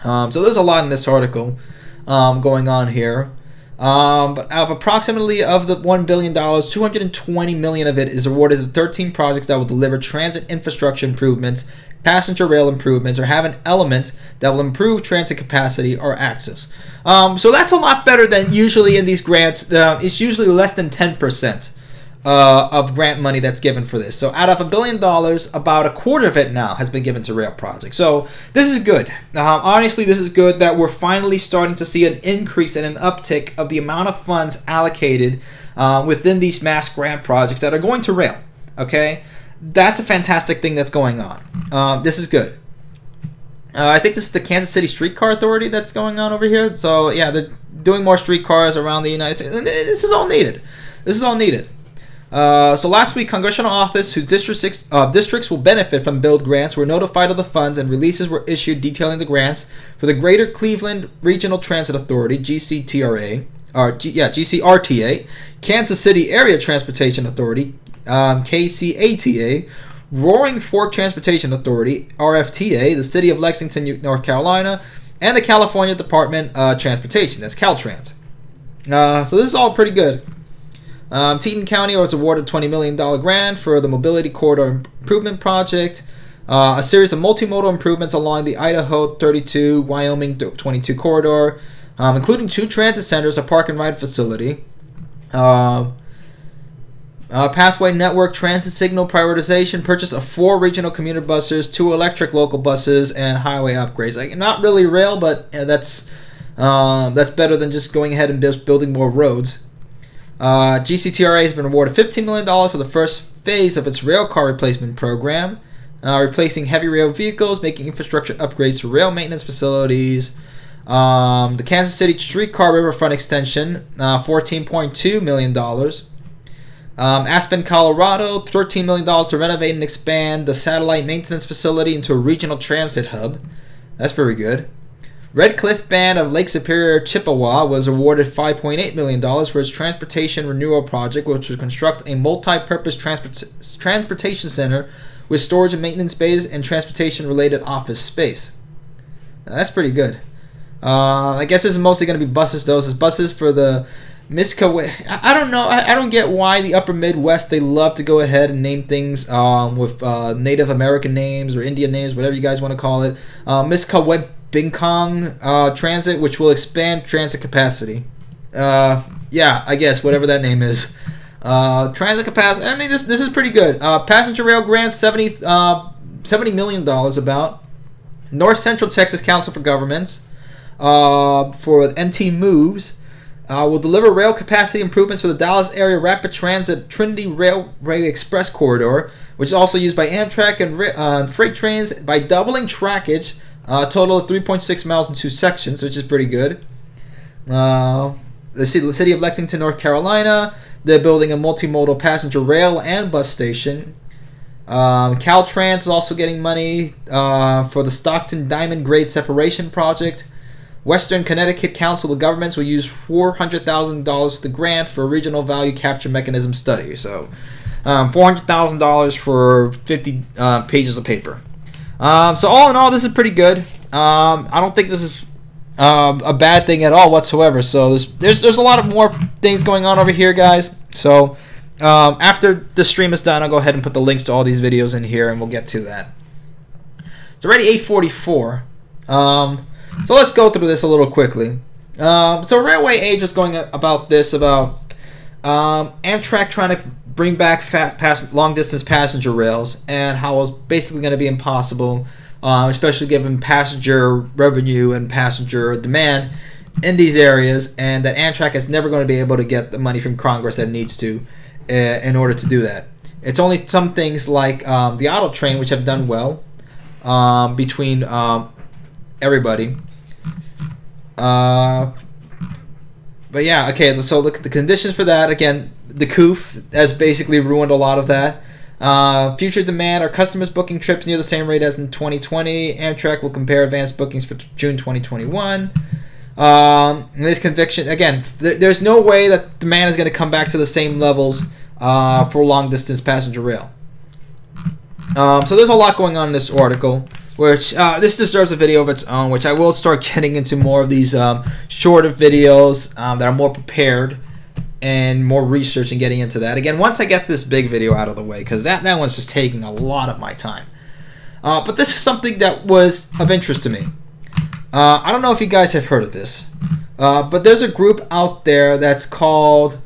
So there's a lot in this article going on here. But out of approximately of the $1 billion, $220 million of it is awarded to 13 projects that will deliver transit infrastructure improvements, passenger rail improvements, or have an element that will improve transit capacity or access. So that's a lot better than usually in these grants. It's usually less than 10% of grant money that's given for this. So out of $1 billion, about a quarter of it now has been given to rail projects. So this is good. Honestly, this is good that we're finally starting to see an increase and an uptick of the amount of funds allocated within these mass grant projects that are going to rail. Okay, that's a fantastic thing that's going on. This is good. I think this is the Kansas City Streetcar Authority that's going on over here. So yeah, they're doing more streetcars around the United States. And this is all needed. So last week, congressional office whose districts will benefit from build grants were notified of the funds, and releases were issued detailing the grants for the Greater Cleveland Regional Transit Authority (GCTRA), GCRTA, Kansas City Area Transportation Authority (KCATA), Roaring Fork Transportation Authority (RFTA), the City of Lexington, North Carolina, and the California Department of Transportation. That's Caltrans. So this is all pretty good. Teton County was awarded a $20 million grant for the Mobility Corridor Improvement Project, a series of multimodal improvements along the Idaho 32, Wyoming 22 corridor, including 2 transit centers, a park and ride facility, pathway network transit signal prioritization, purchase of 4 regional commuter buses, 2 electric local buses, and highway upgrades. Like, not really rail, but that's better than just going ahead and just building more roads. GCTRA has been awarded $15 million for the first phase of its rail car replacement program, replacing heavy rail vehicles, making infrastructure upgrades to rail maintenance facilities. The Kansas City Streetcar Riverfront Extension, $14.2 million. Aspen, Colorado, $13 million to renovate and expand the satellite maintenance facility into a regional transit hub. That's very good. Red Cliff Band of Lake Superior, Chippewa was awarded $5.8 million for its transportation renewal project, which would construct a multi-purpose transportation center with storage and maintenance bays and transportation-related office space. Now, that's pretty good. I guess this is mostly going to be buses, though. This is buses for the Miska. I don't know. I don't get why the Upper Midwest, they love to go ahead and name things with Native American names or Indian names, whatever you guys want to call it. Miska Bingkong Transit, which will expand transit capacity. Yeah, I guess whatever that name is. Transit capacity. I mean, this is pretty good. Passenger rail grants $70 million about. North Central Texas Council for Governments for NT Moves will deliver rail capacity improvements for the Dallas area rapid transit Trinity Railway Express corridor, which is also used by Amtrak and freight trains by doubling trackage. A total of 3.6 miles in 2 sections, which is pretty good. The city of Lexington, North Carolina, they're building a multimodal passenger rail and bus station. Caltrans is also getting money for the Stockton Diamond Grade Separation Project. Western Connecticut Council of Governments will use $400,000 for the grant for a regional value capture mechanism study. So, $400,000 for 50 pages of paper. So all in all, this is pretty good. I don't think this is a bad thing at all whatsoever. So there's a lot of more things going on over here, guys. So after the stream is done, I'll go ahead and put the links to all these videos in here, and we'll get to that. It's already 8:44. So let's go through this a little quickly. So Railway Age was going about Amtrak trying to bring back long-distance passenger rails, and how it was basically going to be impossible, especially given passenger revenue and passenger demand in these areas, and that Amtrak is never going to be able to get the money from Congress that it needs to in order to do that. It's only some things like the auto train, which have done well between everybody. But yeah, okay, so look at the conditions for that. Again, the COOF has basically ruined a lot of that. Future demand, are customers booking trips near the same rate as in 2020? Amtrak will compare advanced bookings for June 2021. This conviction, again, there's no way that demand is going to come back to the same levels for long-distance passenger rail. So there's a lot going on in this article, which this deserves a video of its own, which I will start getting into more of these shorter videos that are more prepared and more research and getting into that. Again, once I get this big video out of the way, because that one's just taking a lot of my time. But this is something that was of interest to me. I don't know if you guys have heard of this, but there's a group out there that's called,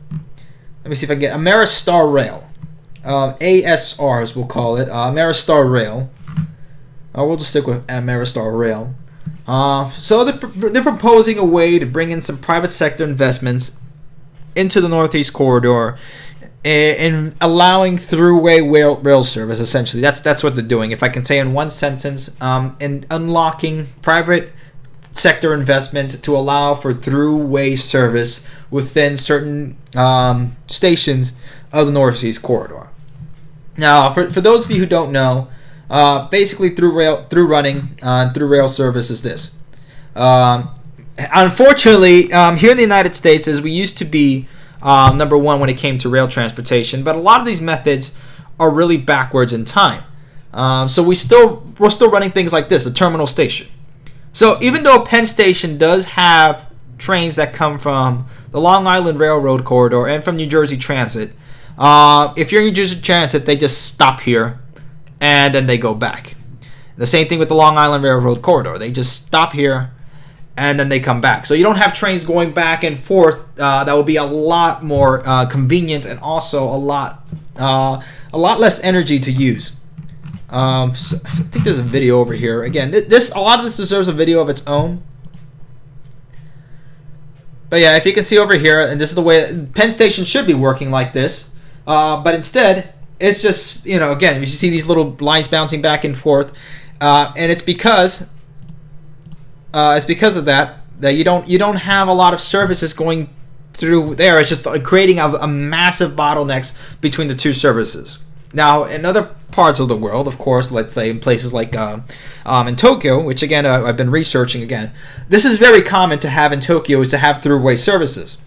let me see if I can get, Ameristar Rail. ASR, as we'll call it, Ameristar Rail. We'll just stick with Ameristar Rail. So they're proposing a way to bring in some private sector investments into the Northeast Corridor and allowing throughway rail service, essentially. That's what they're doing. If I can say in one sentence, and unlocking private sector investment to allow for throughway service within certain stations of the Northeast Corridor. Now, for those of you who don't know, basically through rail service is this. Unfortunately, here in the United States, as we used to be number one when it came to rail transportation, but a lot of these methods are really backwards in time. So we're still running things like this, a terminal station. So even though Penn Station does have trains that come from the Long Island Railroad corridor and from New Jersey Transit, if you're in New Jersey Transit, they just stop here and then they go back. The same thing with the Long Island Railroad corridor. They just stop here and then they come back. So you don't have trains going back and forth. That will be a lot more convenient and also a lot less energy to use. So I think there's a video over here. Again, a lot of this deserves a video of its own. But yeah, if you can see over here, and this is the way Penn Station should be working like this. But instead, it's just, again, you see these little lines bouncing back and forth, and it's because of that you don't have a lot of services going through there. It's just creating a massive bottlenecks between the two services. Now, in other parts of the world, of course, let's say in places like in Tokyo, which again I've been researching again, this is very common to have in Tokyo, is to have throughway services,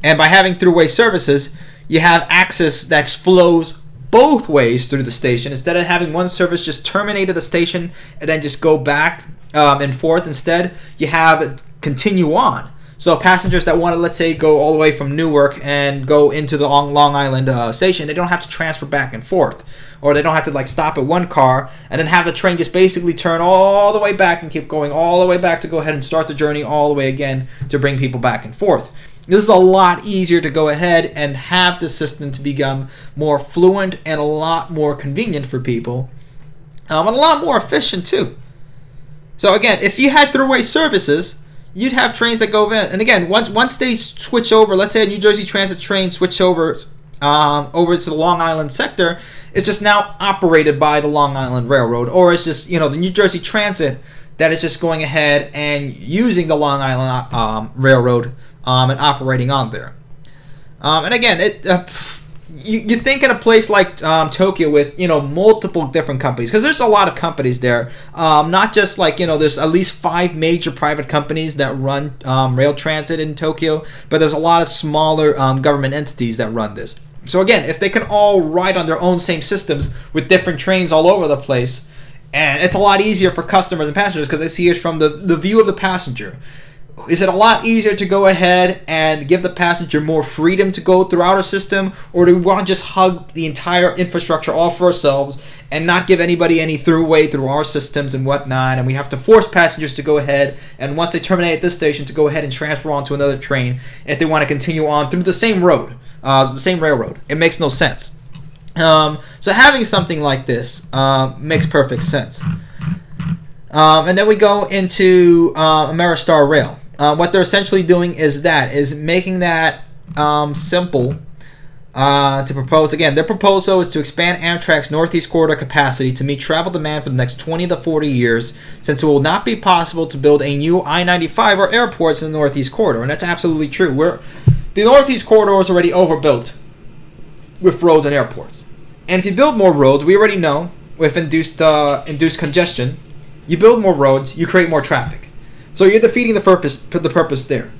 and by having throughway services, you have access that flows both ways through the station. Instead of having one service just terminate at the station and then just go back and forth, instead you have continue on. So passengers that want to, let's say, go all the way from Newark and go into the Long Island station, they don't have to transfer back and forth. Or they don't have to like stop at one car and then have the train just basically turn all the way back and keep going all the way back to go ahead and start the journey all the way again to bring people back and forth. This is a lot easier to go ahead and have the system to become more fluent and a lot more convenient for people. And a lot more efficient too. So again, if you had throughway services, you'd have trains that go in. And again, once they switch over, let's say a New Jersey Transit train switch over to the Long Island sector, it's just now operated by the Long Island Railroad, or it's just, the New Jersey Transit that is just going ahead and using the Long Island Railroad and operating on there. And again, you think in a place like Tokyo with multiple different companies, because there's a lot of companies there, not just like there's at least 5 major private companies that run rail transit in Tokyo, but there's a lot of smaller government entities that run this. So again, if they can all ride on their own same systems with different trains all over the place, and it's a lot easier for customers and passengers because they see it from the view of the passenger. Is it a lot easier to go ahead and give the passenger more freedom to go throughout our system, or do we want to just hug the entire infrastructure all for ourselves and not give anybody any throughway through our systems and whatnot, and we have to force passengers to go ahead and once they terminate at this station to go ahead and transfer on to another train if they want to continue on through the same road, the same railroad? It makes no sense. So having something like this makes perfect sense. And then we go into Ameristar Rail. What they're essentially doing is making that simple to propose. Again, their proposal is to expand Amtrak's Northeast Corridor capacity to meet travel demand for the next 20 to 40 years, since it will not be possible to build a new I-95 or airports in the Northeast Corridor. And that's absolutely true. The Northeast Corridor is already overbuilt with roads and airports. And if you build more roads, we already know, with induced congestion, you build more roads, you create more traffic. So you're defeating the purpose there.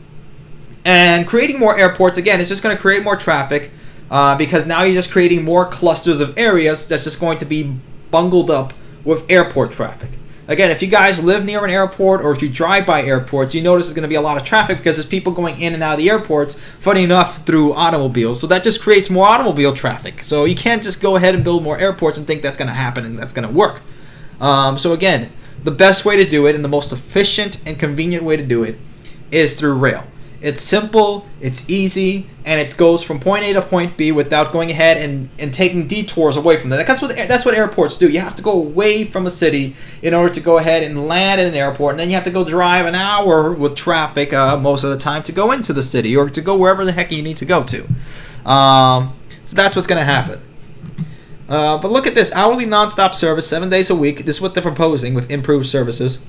And creating more airports, again, it's just going to create more traffic because now you're just creating more clusters of areas that's just going to be bungled up with airport traffic. Again, if you guys live near an airport or if you drive by airports, you notice there's going to be a lot of traffic because there's people going in and out of the airports, funny enough, through automobiles. So that just creates more automobile traffic. So you can't just go ahead and build more airports and think that's going to happen and that's going to work. So again, the best way to do it and the most efficient and convenient way to do it is through rail. It's simple, it's easy, and it goes from point A to point B without going ahead and taking detours away from that. That's what airports do. You have to go away from a city in order to go ahead and land at an airport, and then you have to go drive an hour with traffic most of the time to go into the city or to go wherever the heck you need to go to. So that's what's going to happen. But look at this. Hourly nonstop service, 7 days a week. This is what they're proposing with improved services.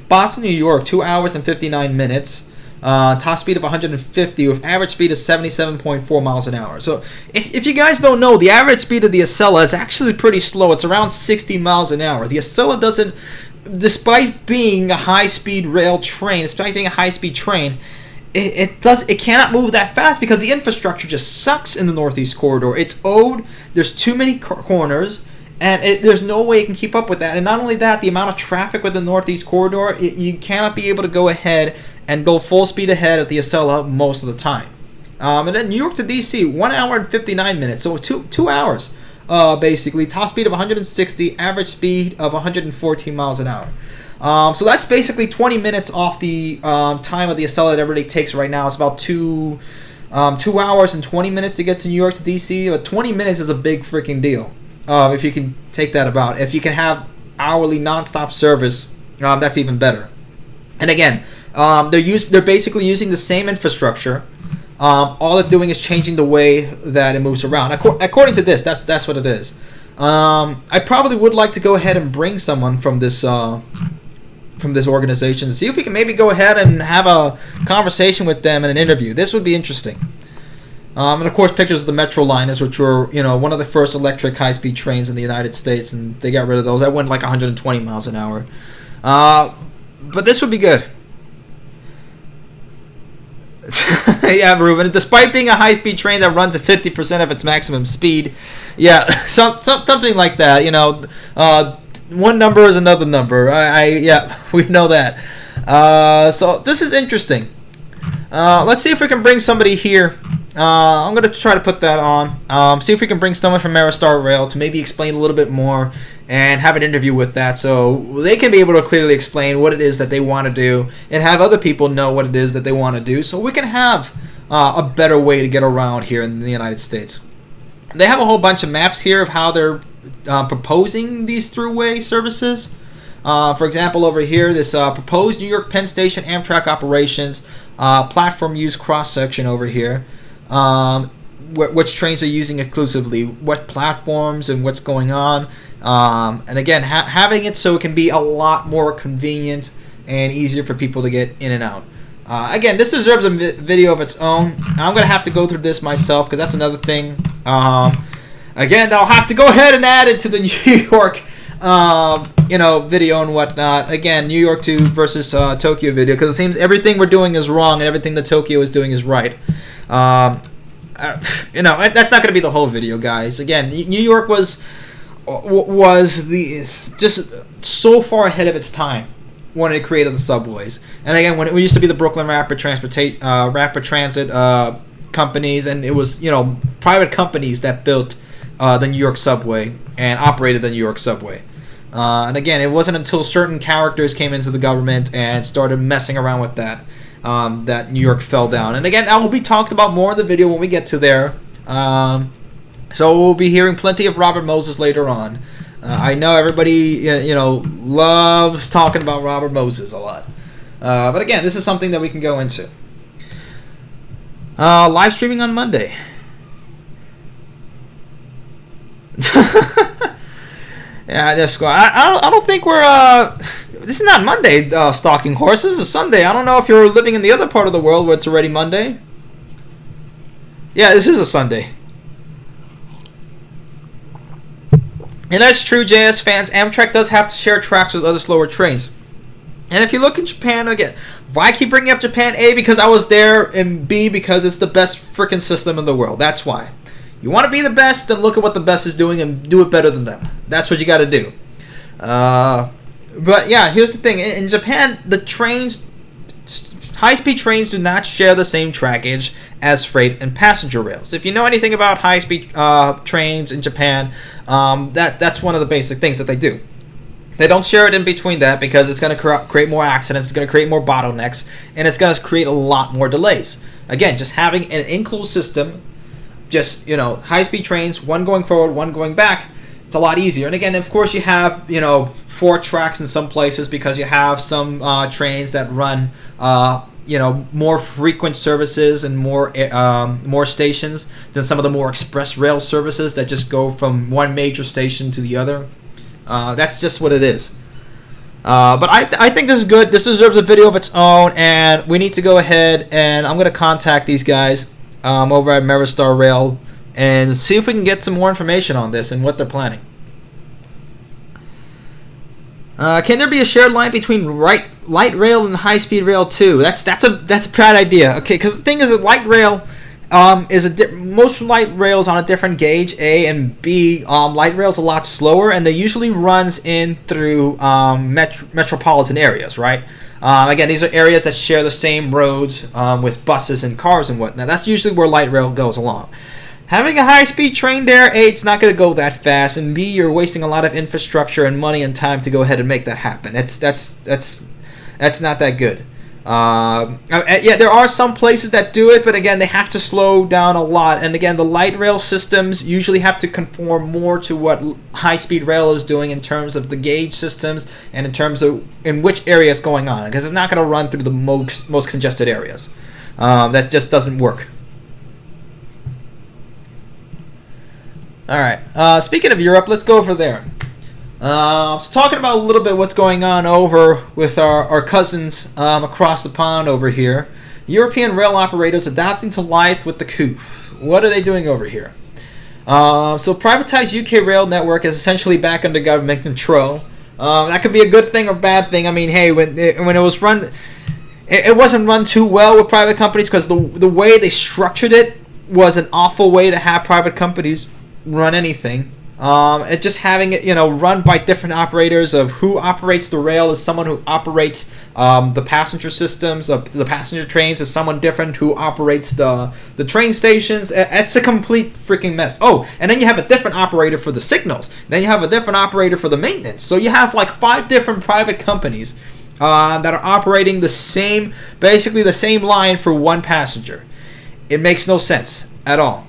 Boston, New York, 2 hours and 59 minutes. Top speed of 150 with average speed of 77.4 miles an hour. So if you guys don't know, the average speed of the Acela is actually pretty slow. It's around 60 miles an hour. The Acela doesn't, despite being a high-speed rail train, despite being a high-speed train, it cannot move that fast because the infrastructure just sucks in the Northeast Corridor. It's old. There's too many corners. And there's no way it can keep up with that. And not only that, the amount of traffic with the Northeast Corridor, you cannot be able to go ahead and go full speed ahead of the Acela most of the time. And then New York to DC, 1 hour and 59 minutes. So 2 hours, basically. Top speed of 160, average speed of 114 miles an hour. So that's basically 20 minutes off the time of the Acela that everybody takes right now. It's about 2 hours and 20 minutes to get to New York to DC. But 20 minutes is a big freaking deal. If you can take that about. If you can have hourly nonstop service, that's even better. And again, they're basically using the same infrastructure. All they're doing is changing the way that it moves around. According to this, that's what it is. I probably would like to go ahead and bring someone from this organization to see if we can maybe go ahead and have a conversation with them in an interview. This would be interesting. And of course, pictures of the Metro liners, which were, one of the first electric high-speed trains in the United States, and they got rid of those. That went like 120 miles an hour. But this would be good. Yeah, Ruben. Despite being a high-speed train that runs at 50% of its maximum speed, yeah, something like that. One number is another number. Yeah, we know that. So this is interesting. Let's see if we can bring somebody here. I'm going to try to put that on. See if we can bring someone from Aerostar Rail to maybe explain a little bit more and have an interview with that so they can be able to clearly explain what it is that they want to do and have other people know what it is that they want to do so we can have a better way to get around here in the United States. They have a whole bunch of maps here of how they're proposing these throughway services. For example, over here, this proposed New York Penn Station Amtrak operations platform use cross-section over here. Which trains are using exclusively, what platforms, and what's going on. And again, having it so it can be a lot more convenient and easier for people to get in and out. Again, this deserves a video of its own. I'm going to have to go through this myself because that's another thing. Again, I'll have to go ahead and add it to the New York video and whatnot. Again, New York versus Tokyo video, because it seems everything we're doing is wrong and everything that Tokyo is doing is right. That's not going to be the whole video, guys. Again, New York was just so far ahead of its time when it created the subways. And again, when it used to be the Brooklyn Rapid Transit companies, and it was private companies that built the New York subway and operated the New York subway. And again, it wasn't until certain characters came into the government and started messing around with that that New York fell down. And again, that will be talked about more in the video when we get to there. So we'll be hearing plenty of Robert Moses later on. I know everybody loves talking about Robert Moses a lot. But again, this is something that we can go into. Live streaming on Monday. Yeah, just go. I don't think we're. This is not Monday. Stalking horses. It's Sunday. I don't know if you're living in the other part of the world where it's already Monday. Yeah, this is a Sunday. And that's true, JS fans. Amtrak does have to share tracks with other slower trains. And if you look at Japan again, why I keep bringing up Japan? A, because I was there, and B, because it's the best freaking system in the world. That's why. You want to be the best, then look at what the best is doing and do it better than them. That's what you got to do. But yeah, here's the thing. In Japan, the trains, high-speed trains do not share the same trackage as freight and passenger rails. If you know anything about high-speed trains in Japan, that's one of the basic things that they do. They don't share it in between that because it's going to create more accidents, it's going to create more bottlenecks, and it's going to create a lot more delays. Again, just having an enclosed system, just high-speed trains, one going forward, one going back, it's a lot easier. And again, of course, you have 4 tracks in some places because you have some trains that run more frequent services and more stations than some of the more express rail services that just go from one major station to the other. That's just what it is. But I think this is good. This deserves a video of its own, and we need to go ahead and I'm going to contact these guys over at Aerostar Rail and see if we can get some more information on this and what they're planning. Can there be a shared line between light rail and high-speed rail too? That's a bad idea. Okay, because the thing is that light rail most light rails on a different gauge, A, and B, light rail's a lot slower, and they usually runs in through metropolitan areas, right? Again, these are areas that share the same roads with buses and cars and whatnot. That's usually where light rail goes along. Having a high-speed train there, A, it's not going to go that fast, and B, you're wasting a lot of infrastructure and money and time to go ahead and make that happen. That's not that good. Yeah, there are some places that do it, but again, they have to slow down a lot. And again, the light rail systems usually have to conform more to what high-speed rail is doing in terms of the gauge systems and in terms of in which area it's going on, because it's not going to run through the most congested areas. That just doesn't work. All right. Speaking of Europe, let's go over there. So talking about a little bit what's going on over with our cousins across the pond over here. European rail operators adapting to life with the COOF. What are they doing over here? So privatized UK rail network is essentially back under government control. That could be a good thing or bad thing. I mean, hey, when it was run, it wasn't run too well with private companies because the way they structured it was an awful way to have private companies run anything. And just having it, run by different operators. Of who operates the rail is someone who operates the passenger systems of the passenger trains is someone different who operates the train stations. It's a complete freaking mess. Oh, and then you have a different operator for the signals. Then you have a different operator for the maintenance. So you have like 5 different private companies that are operating basically the same line for one passenger. It makes no sense at all.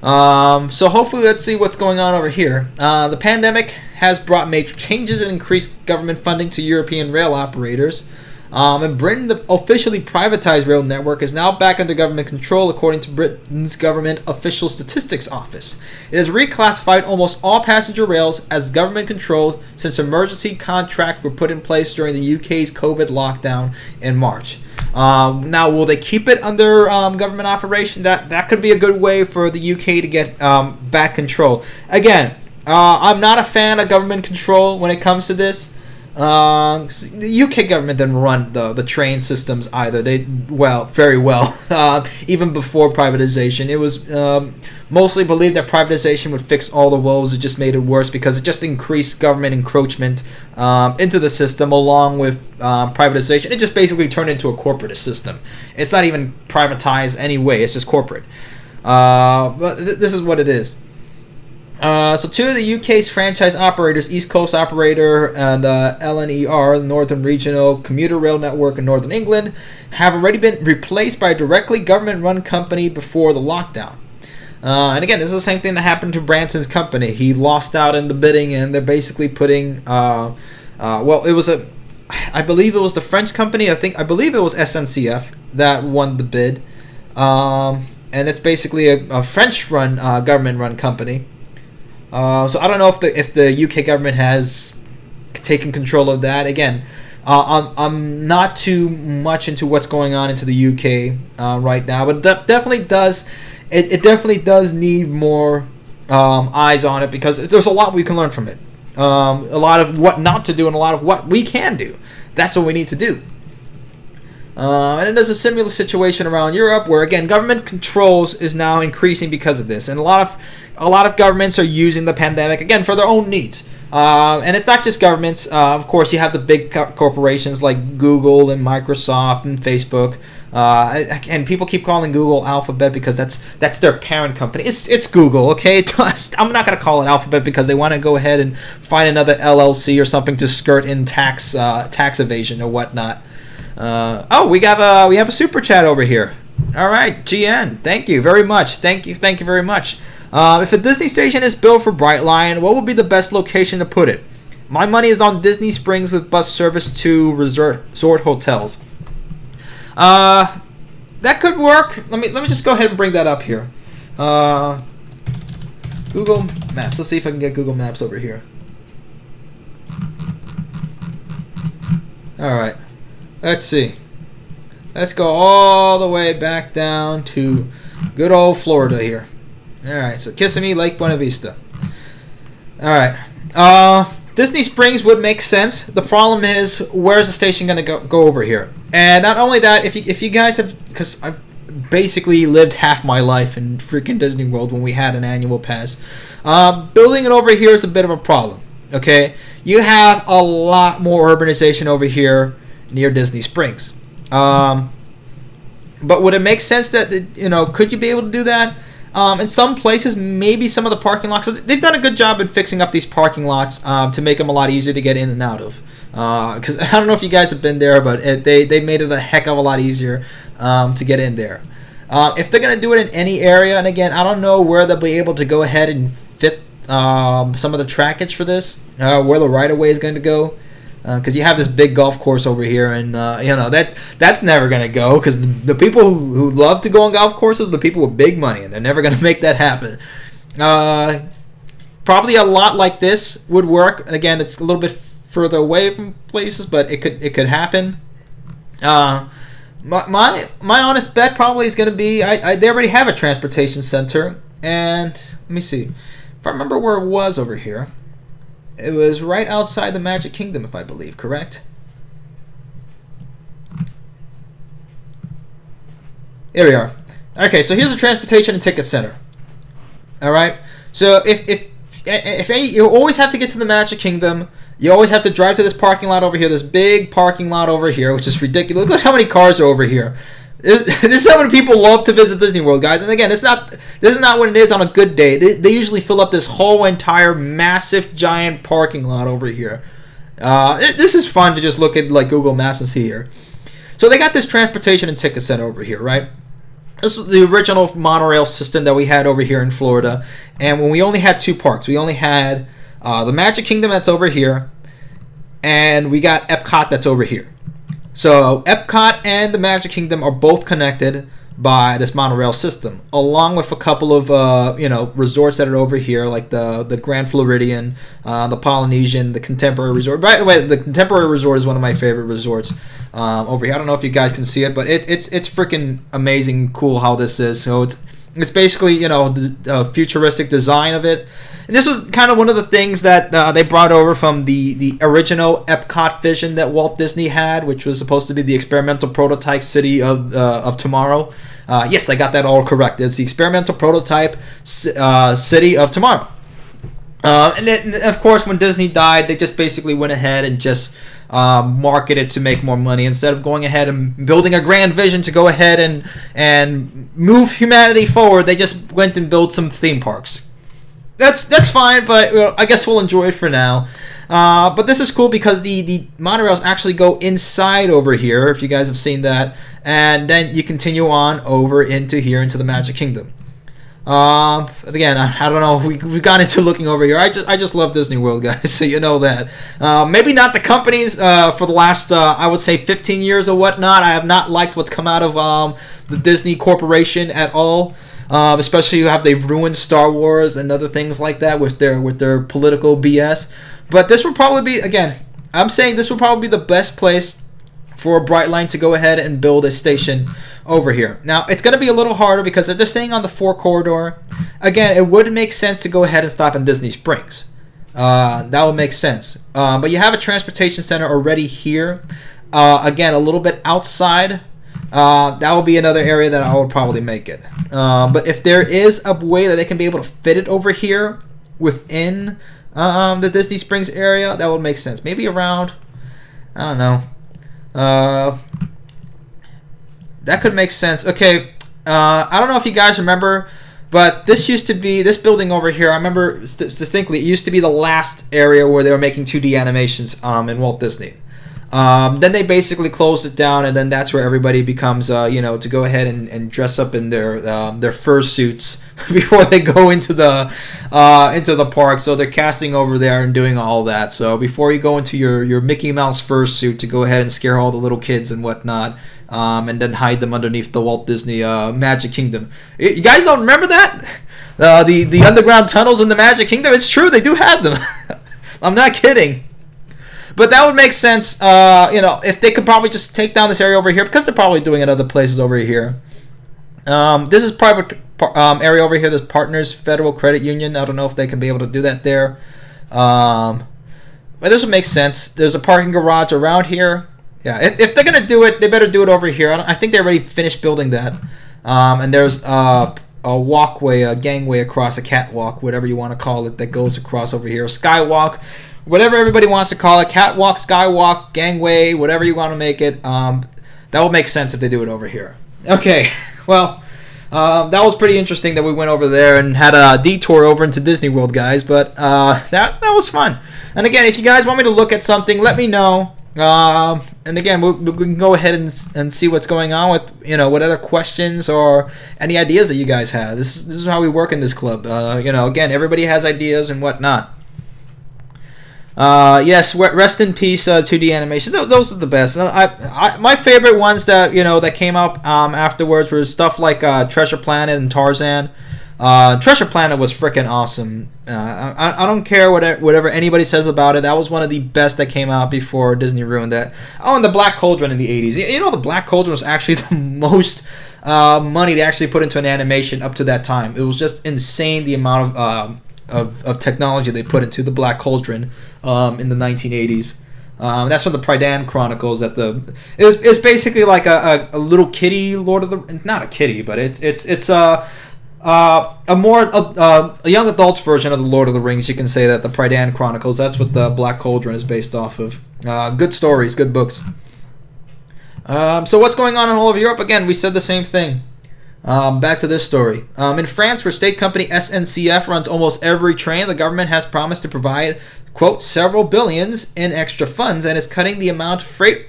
So hopefully, let's see what's going on over here. The pandemic has brought major changes and increased government funding to European rail operators. And Britain, the officially privatized rail network, is now back under government control, according to Britain's Government Official Statistics Office. It has reclassified almost all passenger rails as government-controlled since emergency contracts were put in place during the UK's COVID lockdown in March. Now, will they keep it under government operation? That could be a good way for the UK to get back control. Again, I'm not a fan of government control when it comes to this. The UK government didn't run the train systems either. Very well. Even before privatization, it was mostly believed that privatization would fix all the woes. It just made it worse because it just increased government encroachment into the system along with privatization. It just basically turned into a corporatist system. It's not even privatized anyway. It's just corporate. But this is what it is. So 2 of the UK's franchise operators, East Coast Operator and LNER, the Northern Regional Commuter Rail Network in Northern England, have already been replaced by a directly government-run company before the lockdown. And again, this is the same thing that happened to Branson's company. He lost out in the bidding, and they're basically putting, I believe it was the French company. I believe it was SNCF that won the bid, and it's basically a French-run, government-run company. So I don't know if the UK government has taken control of that. Again, I'm not too much into what's going on into the UK right now, but that definitely does. It definitely does need more eyes on it because there's a lot we can learn from it. A lot of what not to do and a lot of what we can do. That's what we need to do. And then there's a similar situation around Europe where, again, government controls is now increasing because of this, and a lot of governments are using the pandemic again for their own needs. And it's not just governments. Of course, you have the big corporations like Google and Microsoft and Facebook. And people keep calling Google Alphabet because that's their parent company. It's Google, okay? I'm not going to call it Alphabet because they want to go ahead and find another LLC or something to skirt in tax evasion or whatnot. We have a super chat over here. All right, GN, thank you very much. Thank you very much. If a Disney station is built for Brightline, what would be the best location to put it? My money is on Disney Springs with bus service to resort hotels. That could work. Let me just go ahead and bring that up here. Google Maps. Let's see if I can get Google Maps over here. All right. Let's see. Let's go all the way back down to good old Florida here. All right, so Kissimmee, Lake Buena Vista. All right. Disney Springs would make sense. The problem is, where's the station going to go over here? And not only that, if you guys have, because I've basically lived half my life in freaking Disney World when we had an annual pass, building it over here is a bit of a problem. Okay, you have a lot more urbanization over here near Disney Springs. But would it make sense that, could you be able to do that? In some places, maybe some of the parking lots, they've done a good job in fixing up these parking lots to make them a lot easier to get in and out of. Because I don't know if you guys have been there, but they made it a heck of a lot easier to get in there. If they're going to do it in any area, and again, I don't know where they'll be able to go ahead and fit some of the trackage for this, where the right-of-way is going to go. Because you have this big golf course over here, and that's never going to go, because the people who love to go on golf courses are the people with big money, and they're never going to make that happen. Probably a lot like this would work. Again, it's a little bit further away from places, but it could happen. My honest bet probably is going to be they already have a transportation center, and let me see if I remember where it was over here. It was right outside the Magic Kingdom, if I believe, correct? Here we are. Okay, so here's a transportation and ticket center. All right. So if you always have to get to the Magic Kingdom, you always have to drive to this parking lot over here, this big parking lot over here, which is ridiculous. Look at how many cars are over here. This is how many people love to visit Disney World, guys. And again, this is not what it is on a good day. They usually fill up this whole entire massive, giant parking lot over here. This is fun to just look at like Google Maps and see here. So they got this transportation and ticket center over here, right? This was the original monorail system that we had over here in Florida. And when we only had two parks, we only had the Magic Kingdom that's over here, and we got Epcot that's over here. So Epcot and the Magic Kingdom are both connected by this monorail system, along with a couple of resorts that are over here, like the Grand Floridian, the Polynesian, the Contemporary Resort. By the way, the Contemporary Resort is one of my favorite resorts over here. I don't know if you guys can see it, but it's freaking amazing, cool how this is. So it's basically the futuristic design of it. And this was kind of one of the things that they brought over from the original Epcot vision that Walt Disney had, which was supposed to be the experimental prototype city of tomorrow. Yes, I got that all correct. It's the experimental prototype city of tomorrow. And then, of course, when Disney died, they just basically went ahead and just marketed to make more money instead of going ahead and building a grand vision to go ahead and move humanity forward. They just went and built some theme parks. That's fine, but I guess we'll enjoy it for now. But this is cool because the monorails actually go inside over here, if you guys have seen that, and then you continue on over into the Magic Kingdom. Again, I don't know. We've got into looking over here. I just love Disney World, guys. So you know that. Maybe not the companies for the last I would say 15 years or whatnot. I have not liked what's come out of the Disney Corporation at all. Especially they've ruined Star Wars and other things like that with their political BS. But this would probably be, again, I'm saying this would probably be the best place for Brightline to go ahead and build a station over here. Now, it's going to be a little harder because if they're staying on the 4 corridor, again, it would make sense to go ahead and stop in Disney Springs. That would make sense. But you have a transportation center already here. Again, a little bit outside. That will be another area that I would probably make it. But if there is a way that they can be able to fit it over here within the Disney Springs area, that would make sense. Maybe around, I don't know. That could make sense. Okay, I don't know if you guys remember, but this building over here, I remember distinctly, it used to be the last area where they were making 2D animations in Walt Disney. Then they basically closed it down, and then that's where everybody becomes, to go ahead and dress up in their fursuits before they go into the park. So they're casting over there and doing all that. So before you go into your Mickey Mouse fursuit to go ahead and scare all the little kids and whatnot, and then hide them underneath the Walt Disney Magic Kingdom. You guys don't remember that? The underground tunnels in the Magic Kingdom? It's true, they do have them. I'm not kidding. But that would make sense, if they could probably just take down this area over here, because they're probably doing it other places over here. This is private area over here. This Partners Federal Credit Union. I don't know if they can be able to do that there. But this would make sense. There's a parking garage around here. Yeah, if they're going to do it, they better do it over here. I think they already finished building that. And there's a walkway, a gangway across, a catwalk, whatever you want to call it, that goes across over here. Skywalk. Whatever everybody wants to call it, catwalk, skywalk, gangway, whatever you want to make it, that would make sense if they do it over here. Okay, well, that was pretty interesting that we went over there and had a detour over into Disney World, guys, but that was fun. And again, if you guys want me to look at something, let me know. And again, we can go ahead and see what's going on with, what other questions or any ideas that you guys have. This is how we work in this club. Again, everybody has ideas and whatnot. Yes, rest in peace, 2D animation. Those are the best. My favorite ones that that came up afterwards were stuff like Treasure Planet and Tarzan. Treasure Planet was freaking awesome. I don't care whatever anybody says about it. That was one of the best that came out before Disney ruined that. Oh, and the Black Cauldron in the 80s. The Black Cauldron was actually the most money they actually put into an animation up to that time. It was just insane the amount of technology they put into the Black Cauldron in the 1980s. That's from the Pridan Chronicles. It's basically like a little kitty Lord of the, not a kitty, but it's a young adults version of the Lord of the Rings. You can say that the Pridan Chronicles. That's what the Black Cauldron is based off of. Good stories, good books. So what's going on in all of Europe? Again, we said the same thing. Back to this story. In France, where state company SNCF runs almost every train, the government has promised to provide, quote, several billions in extra funds and is cutting the amount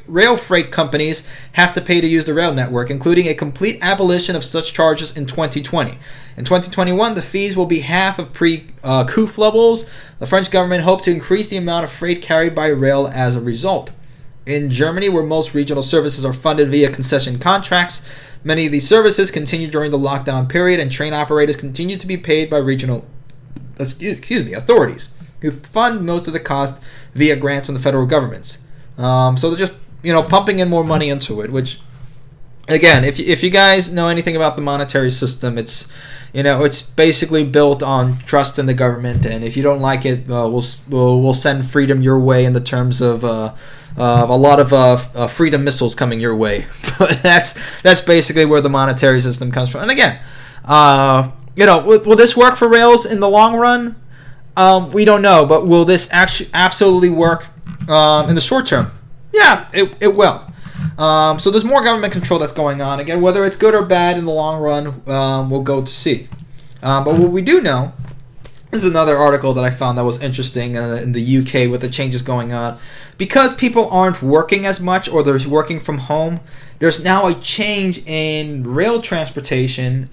rail freight companies have to pay to use the rail network, including a complete abolition of such charges in 2020. In 2021, the fees will be half of pre-coup levels. The French government hoped to increase the amount of freight carried by rail as a result. In Germany, where most regional services are funded via concession contracts, many of these services continue during the lockdown period, and train operators continue to be paid by regional authorities, who fund most of the cost via grants from the federal governments. So they're just pumping in more money into it. Which, again, if you guys know anything about the monetary system, it's basically built on trust in the government, and if you don't like it, we'll send freedom your way in the terms of a lot of freedom missiles coming your way. But that's basically where the monetary system comes from. And again, will this work for rails in the long run? We don't know, but will this actually absolutely work in the short term? Yeah, it will. So there's more government control that's going on. Again, whether it's good or bad in the long run, we'll go to see. But what we do know, this is another article that I found that was interesting in the UK with the changes going on. Because people aren't working as much, or they're working from home, there's now a change in rail transportation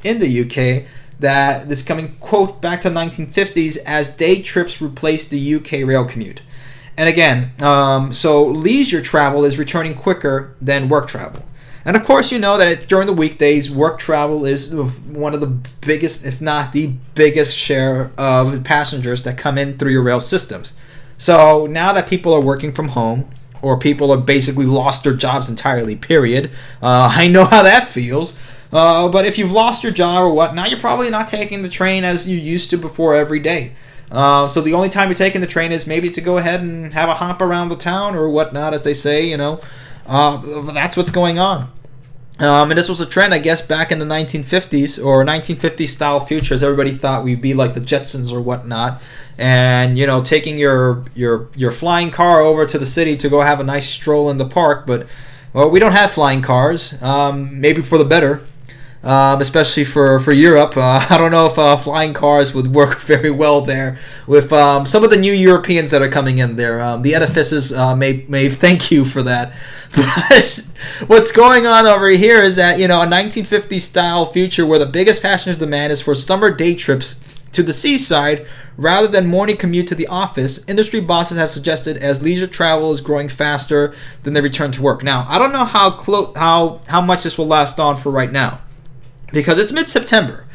in the UK that is coming, quote, back to the 1950s as day trips replaced the UK rail commute. And again, so leisure travel is returning quicker than work travel. And of course, you know that during the weekdays, work travel is one of the biggest, if not the biggest share of passengers that come in through your rail systems. So now that people are working from home, or people have basically lost their jobs entirely, period, I know how that feels. But if you've lost your job or what, now you're probably not taking the train as you used to before every day. So the only time you're taking the train is maybe to go ahead and have a hop around the town or whatnot, as they say, that's what's going on. And this was a trend, I guess, back in the 1950s or 1950s style futures. Everybody thought we'd be like the Jetsons or whatnot, and taking your flying car over to the city to go have a nice stroll in the park. But we don't have flying cars. Maybe for the better. Especially for Europe. I don't know if flying cars would work very well there with some of the new Europeans that are coming in there. The edifices may thank you for that. But what's going on over here is that, a 1950s style future where the biggest passenger demand is for summer day trips to the seaside rather than morning commute to the office, industry bosses have suggested as leisure travel is growing faster than the return to work. Now, I don't know how much this will last on for right now, because it's mid-September.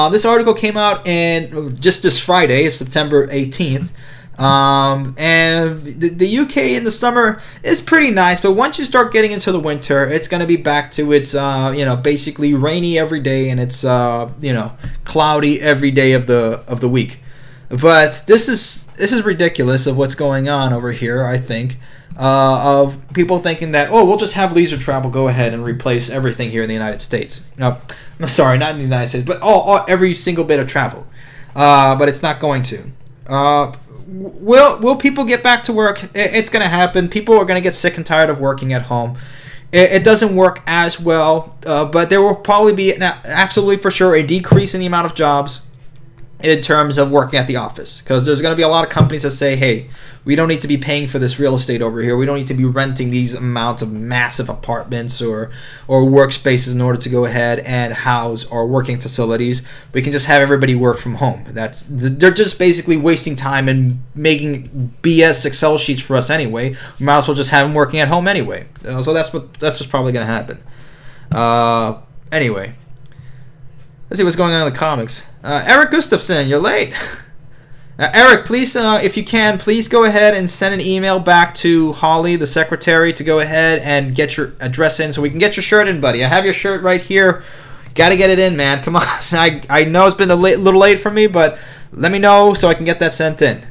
This article came out just this Friday, September 18th. And the UK in the summer is pretty nice, but once you start getting into the winter, it's going to be back to its, basically rainy every day, and it's, cloudy every day of the week. But this is ridiculous of what's going on over here, I think. Of people thinking that, we'll just have leisure travel go ahead and replace everything here in the United States. No, I'm sorry, not in the United States, but every single bit of travel. But it's not going to. Will people get back to work? It's going to happen. People are going to get sick and tired of working at home. It doesn't work as well, but there will probably be absolutely for sure a decrease in the amount of jobs in terms of working at the office, because there's going to be a lot of companies that say, hey, we don't need to be paying for this real estate over here. We don't need to be renting these amounts of massive apartments or workspaces in order to go ahead and house our working facilities. We can just have everybody work from home. They're just basically wasting time and making BS Excel sheets for us anyway. We might as well just have them working at home anyway. So that's what's probably going to happen. Anyway. Let's see what's going on in the comics. Eric Gustafson, you're late. Eric, please, if you can, please go ahead and send an email back to Holly, the secretary, to go ahead and get your address in so we can get your shirt in, buddy. I have your shirt right here. Got to get it in, man. Come on. I know it's been a little late for me, but let me know so I can get that sent in.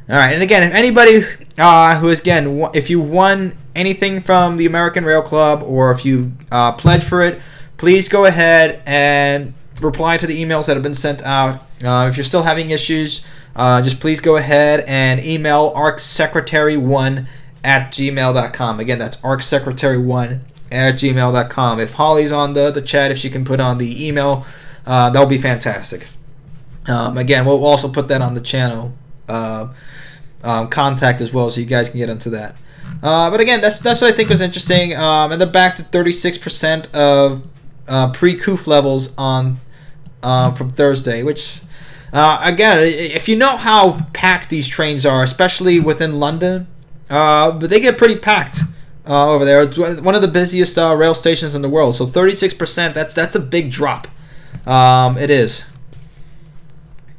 All right, and again, if anybody if you won anything from the American Rail Club or if you pledged for it, please go ahead and reply to the emails that have been sent out. If you're still having issues, just please go ahead and email arcsecretary1@gmail.com. Again, that's arcsecretary1@gmail.com. If Holly's on the chat, if she can put on the email, that'll be fantastic. Again, we'll also put that on the channel contact as well, so you guys can get into that. But again, that's what I think was interesting. And they're back to 36% of pre-COOF levels on from Thursday, which again, if you know how packed these trains are, especially within London, but they get pretty packed over there. It's one of the busiest rail stations in the world. So 36%, that's a big drop. It is.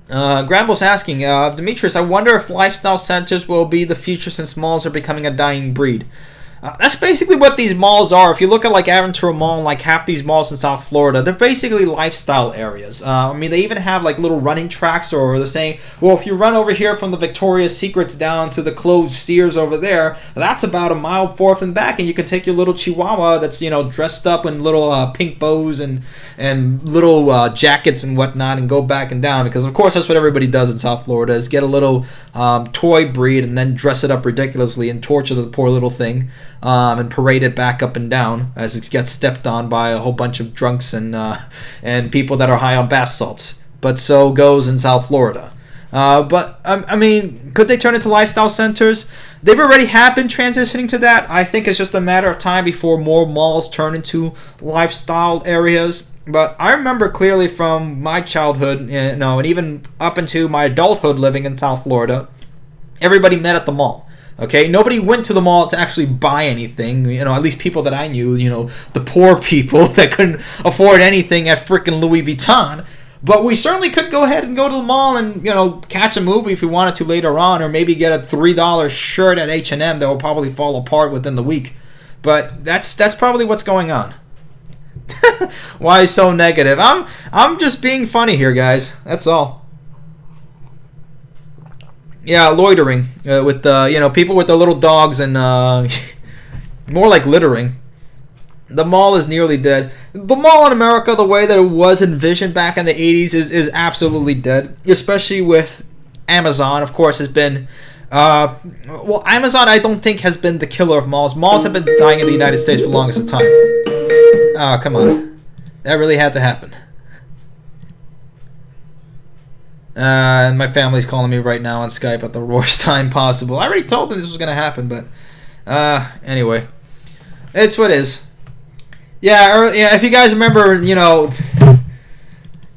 Gramble's asking, Demetrius, I wonder if lifestyle centers will be the future since malls are becoming a dying breed. That's basically what these malls are. If you look at like Aventura Mall and like half these malls in South Florida, they're basically lifestyle areas. I mean, they even have like little running tracks, or they're saying, well, if you run over here from the Victoria's Secrets down to the closed Sears over there, that's about a mile forth and back, and you can take your little Chihuahua that's, you know, dressed up in little pink bows and little jackets and whatnot, and go back and down, because of course that's what everybody does in South Florida, is get a little toy breed and then dress it up ridiculously and torture the poor little thing. And parade it back up and down as it gets stepped on by a whole bunch of drunks and people that are high on bath salts. But so goes in South Florida. But I mean, could they turn into lifestyle centers? They've already have been transitioning to that. I think it's just a matter of time before more malls turn into lifestyle areas. But I remember clearly from my childhood, you know, and even up into my adulthood living in South Florida, everybody met at the mall. Okay, nobody went to the mall to actually buy anything. You know, at least people that I knew, you know, the poor people that couldn't afford anything at frickin' Louis Vuitton. But we certainly could go ahead and go to the mall and, you know, catch a movie if we wanted to later on, or maybe get a $3 shirt at H&M that will probably fall apart within the week. But that's probably what's going on. Why so negative? I'm just being funny here, guys. That's all. Yeah, loitering with you know, people with their little dogs and more like littering. The mall is nearly dead. The mall in America, the way that it was envisioned back in the 80s, is absolutely dead. Especially with Amazon, of course, has been... well, Amazon, I don't think, has been the killer of malls. Malls have been dying in the United States for the longest of time. Oh, come on. That really had to happen. And my family's calling me right now on Skype at the worst time possible. I already told them this was going to happen, but... anyway. It's what it is. Yeah, if you guys remember, you know...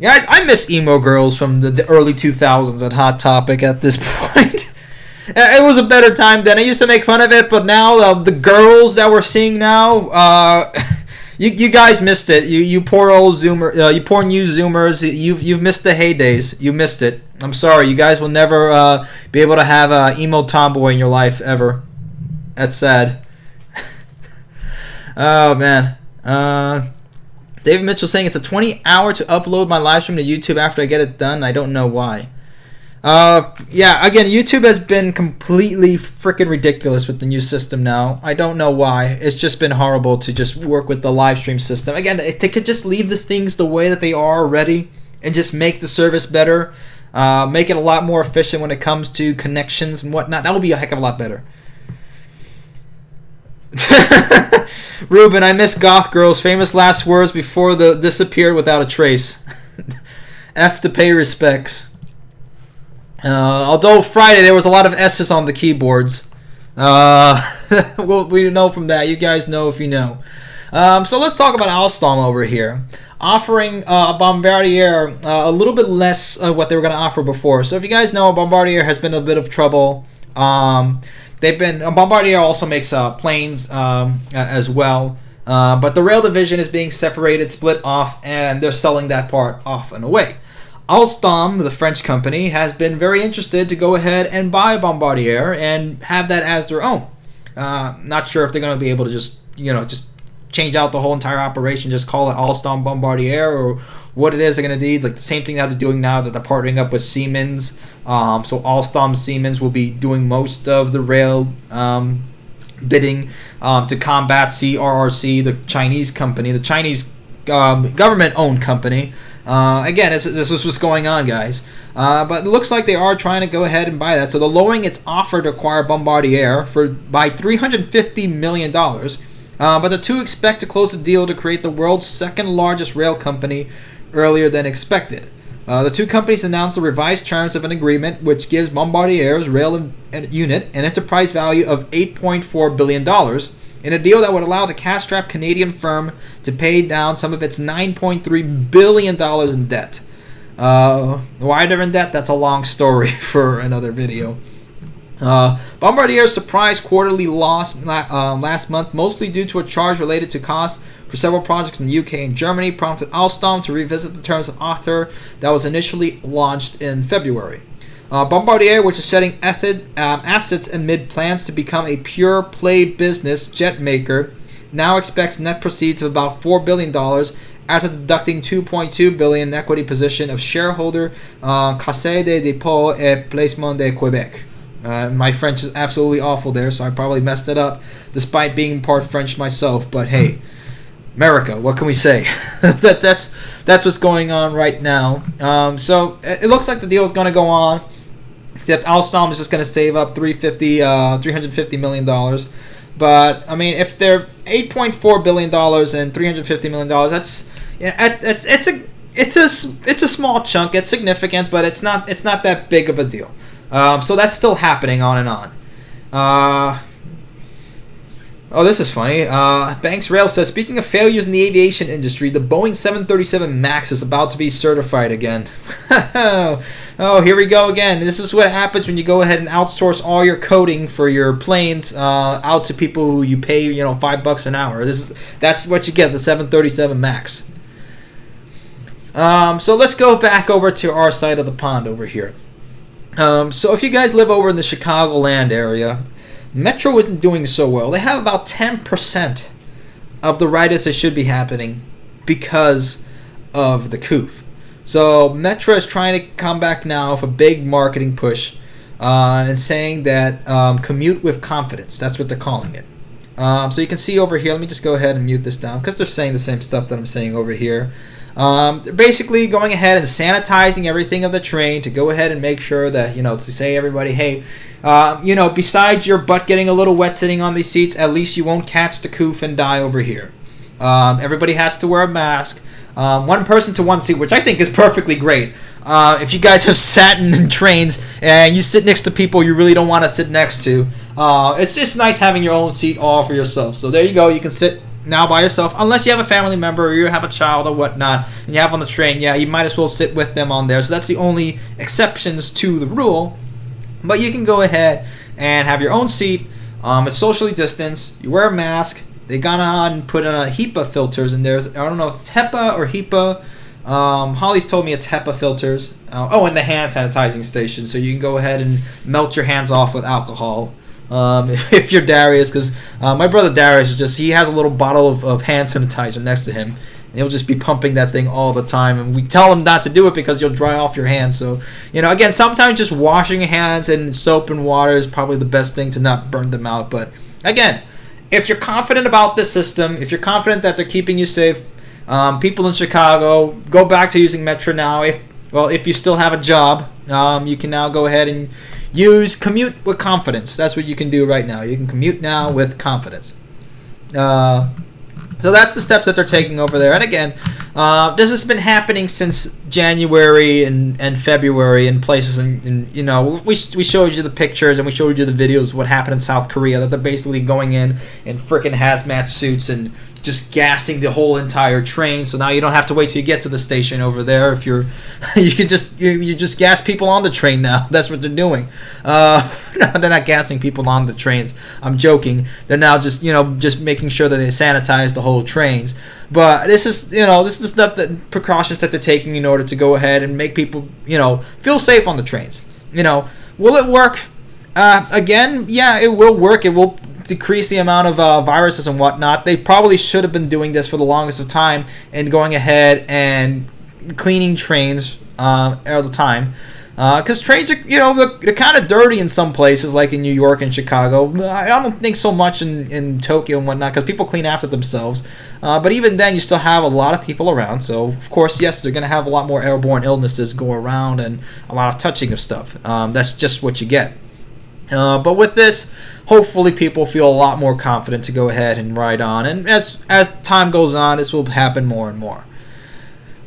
Guys, I miss emo girls from the early 2000s at Hot Topic at this point. It was a better time then. I used to make fun of it, but now the girls that we're seeing now... You guys missed it. You poor old Zoomer. You poor new Zoomers. You've missed the heydays. You missed it. I'm sorry. You guys will never be able to have a emo tomboy in your life ever. That's sad. Oh man. David Mitchell saying it's a 20-hour to upload my live stream to YouTube after I get it done. I don't know why. Yeah, again, YouTube has been completely freaking ridiculous with the new system now. I don't know why. It's just been horrible to just work with the live stream system. Again, if they could just leave the things the way that they are already and just make the service better, make it a lot more efficient when it comes to connections and whatnot, that would be a heck of a lot better. Ruben, I miss goth girls. Famous last words before the disappeared without a trace. F to pay respects. Although Friday there was a lot of S's on the keyboards. Well, we know from that. You guys know if you know. So let's talk about Alstom over here. Offering a Bombardier a little bit less what they were going to offer before. So if you guys know, Bombardier has been a bit of trouble. Bombardier also makes planes as well. But the rail division is being separated, split off, and they're selling that part off and away. Alstom, the French company, has been very interested to go ahead and buy Bombardier and have that as their own. Not sure if they're going to be able to just change out the whole entire operation, just call it Alstom Bombardier, or what it is they're going to do. Like the same thing that they're doing now, that they're partnering up with Siemens. So Alstom Siemens will be doing most of the rail bidding to combat CRRC, the Chinese company, the Chinese government-owned company. Again, this is what's going on, guys. But it looks like they are trying to go ahead and buy that. So they're lowering its offer to acquire Bombardier by $350 million. But the two expect to close the deal to create the world's second largest rail company earlier than expected. The two companies announced the revised terms of an agreement which gives Bombardier's rail unit an enterprise value of $8.4 billion in a deal that would allow the cash-strapped Canadian firm to pay down some of its $9.3 billion in debt. Why they're in debt, that's a long story for another video. Bombardier's surprise quarterly loss last month, mostly due to a charge related to costs for several projects in the UK and Germany, prompted Alstom to revisit the terms of offer that was initially launched in February. Bombardier, which is setting assets amid plans to become a pure-play business jet maker, now expects net proceeds of about $4 billion after deducting $2.2 billion in equity position of shareholder Caisse de dépôt et placement de Québec. My French is absolutely awful there, so I probably messed it up, despite being part French myself. But hey, America, what can we say? that's what's going on right now. So it looks like the deal is going to go on, except Alstom is just going to save up $350 million. But I mean, if they're $8.4 billion and $350 million, that's it's a small chunk. It's significant, but it's not that big of a deal. So that's still happening on and on. This is funny. Banks Rail says, speaking of failures in the aviation industry, the Boeing 737 MAX is about to be certified again. Oh, here we go again. This is what happens when you go ahead and outsource all your coding for your planes out to people who you pay, $5 an hour. That's what you get, the 737 MAX. So let's go back over to our side of the pond over here. So if you guys live over in the Chicagoland area, Metro isn't doing so well. They have about 10% of the write-ups that should be happening because of the COOF. So Metro is trying to come back now with a big marketing push and saying that commute with confidence. That's what they're calling it. So you can see over here, let me just go ahead and mute this down because they're saying the same stuff that I'm saying over here. They're basically going ahead and sanitizing everything of the train to go ahead and make sure that, to say everybody, hey, besides your butt getting a little wet sitting on these seats, at least you won't catch the COOF and die over here. Everybody has to wear a mask. One person to one seat, which I think is perfectly great. If you guys have sat in trains and you sit next to people you really don't want to sit next to, it's just nice having your own seat all for yourself. So there you go. You can sit now by yourself, unless you have a family member or you have a child or whatnot, and you have on the train, you might as well sit with them on there. So that's the only exceptions to the rule. But you can go ahead and have your own seat. It's socially distanced. You wear a mask. They got on and put HEPA filters in there. I don't know if it's HEPA or HEPA. Holly's told me it's HEPA filters. And the hand sanitizing station, so you can go ahead and melt your hands off with alcohol. If you're Darius, because my brother Darius he has a little bottle of hand sanitizer next to him, and he'll just be pumping that thing all the time, and we tell him not to do it because you'll dry off your hands. So again, sometimes just washing your hands in soap and water is probably the best thing to not burn them out. But again, if you're confident about this system, if you're confident that they're keeping you safe, people in Chicago, go back to using Metro now. If you still have a job, you can now go ahead and use commute with confidence. That's what you can do right now. You can commute now with confidence. So that's the steps that they're taking over there. And again, this has been happening since January and February in places. And we showed you the pictures and we showed you the videos of what happened in South Korea, that they're basically going in freaking hazmat suits and just gassing the whole entire train. So now you don't have to wait till you get to the station over there. If you can just gas people on the train now. That's what they're doing. They're not gassing people on the trains. I'm joking. They're now just making sure that they sanitize the whole trains. But this is the stuff, that precautions that they're taking in order to go ahead and make people feel safe on the trains. Will it work? Again, yeah, it will work. It will decrease the amount of viruses and whatnot. They probably should have been doing this for the longest of time and going ahead and cleaning trains all the time. Because trains are, they're kind of dirty in some places, like in New York and Chicago. I don't think so much in Tokyo and whatnot, because people clean after themselves. But even then, you still have a lot of people around. So, of course, yes, they're going to have a lot more airborne illnesses go around and a lot of touching of stuff. That's just what you get. But with this, hopefully people feel a lot more confident to go ahead and ride on. And as time goes on, this will happen more and more.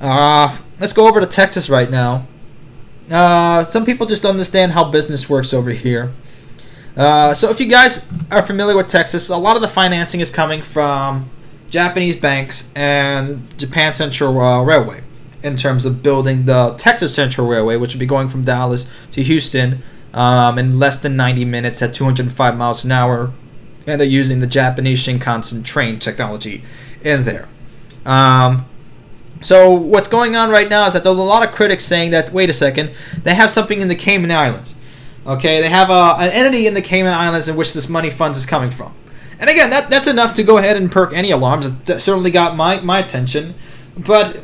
Let's go over to Texas right now. Some people just understand how business works over here. So if you guys are familiar with Texas, a lot of the financing is coming from Japanese banks and Japan Central Railway in terms of building the Texas Central Railway, which will be going from Dallas to Houston in less than 90 minutes at 205 miles an hour. And they're using the Japanese Shinkansen train technology in there. So what's going on right now is that there's a lot of critics saying that, wait a second, they have something in the Cayman Islands. Okay, they have an entity in the Cayman Islands in which this money funds is coming from. And again, that's enough to go ahead and perk any alarms. It certainly got my attention. But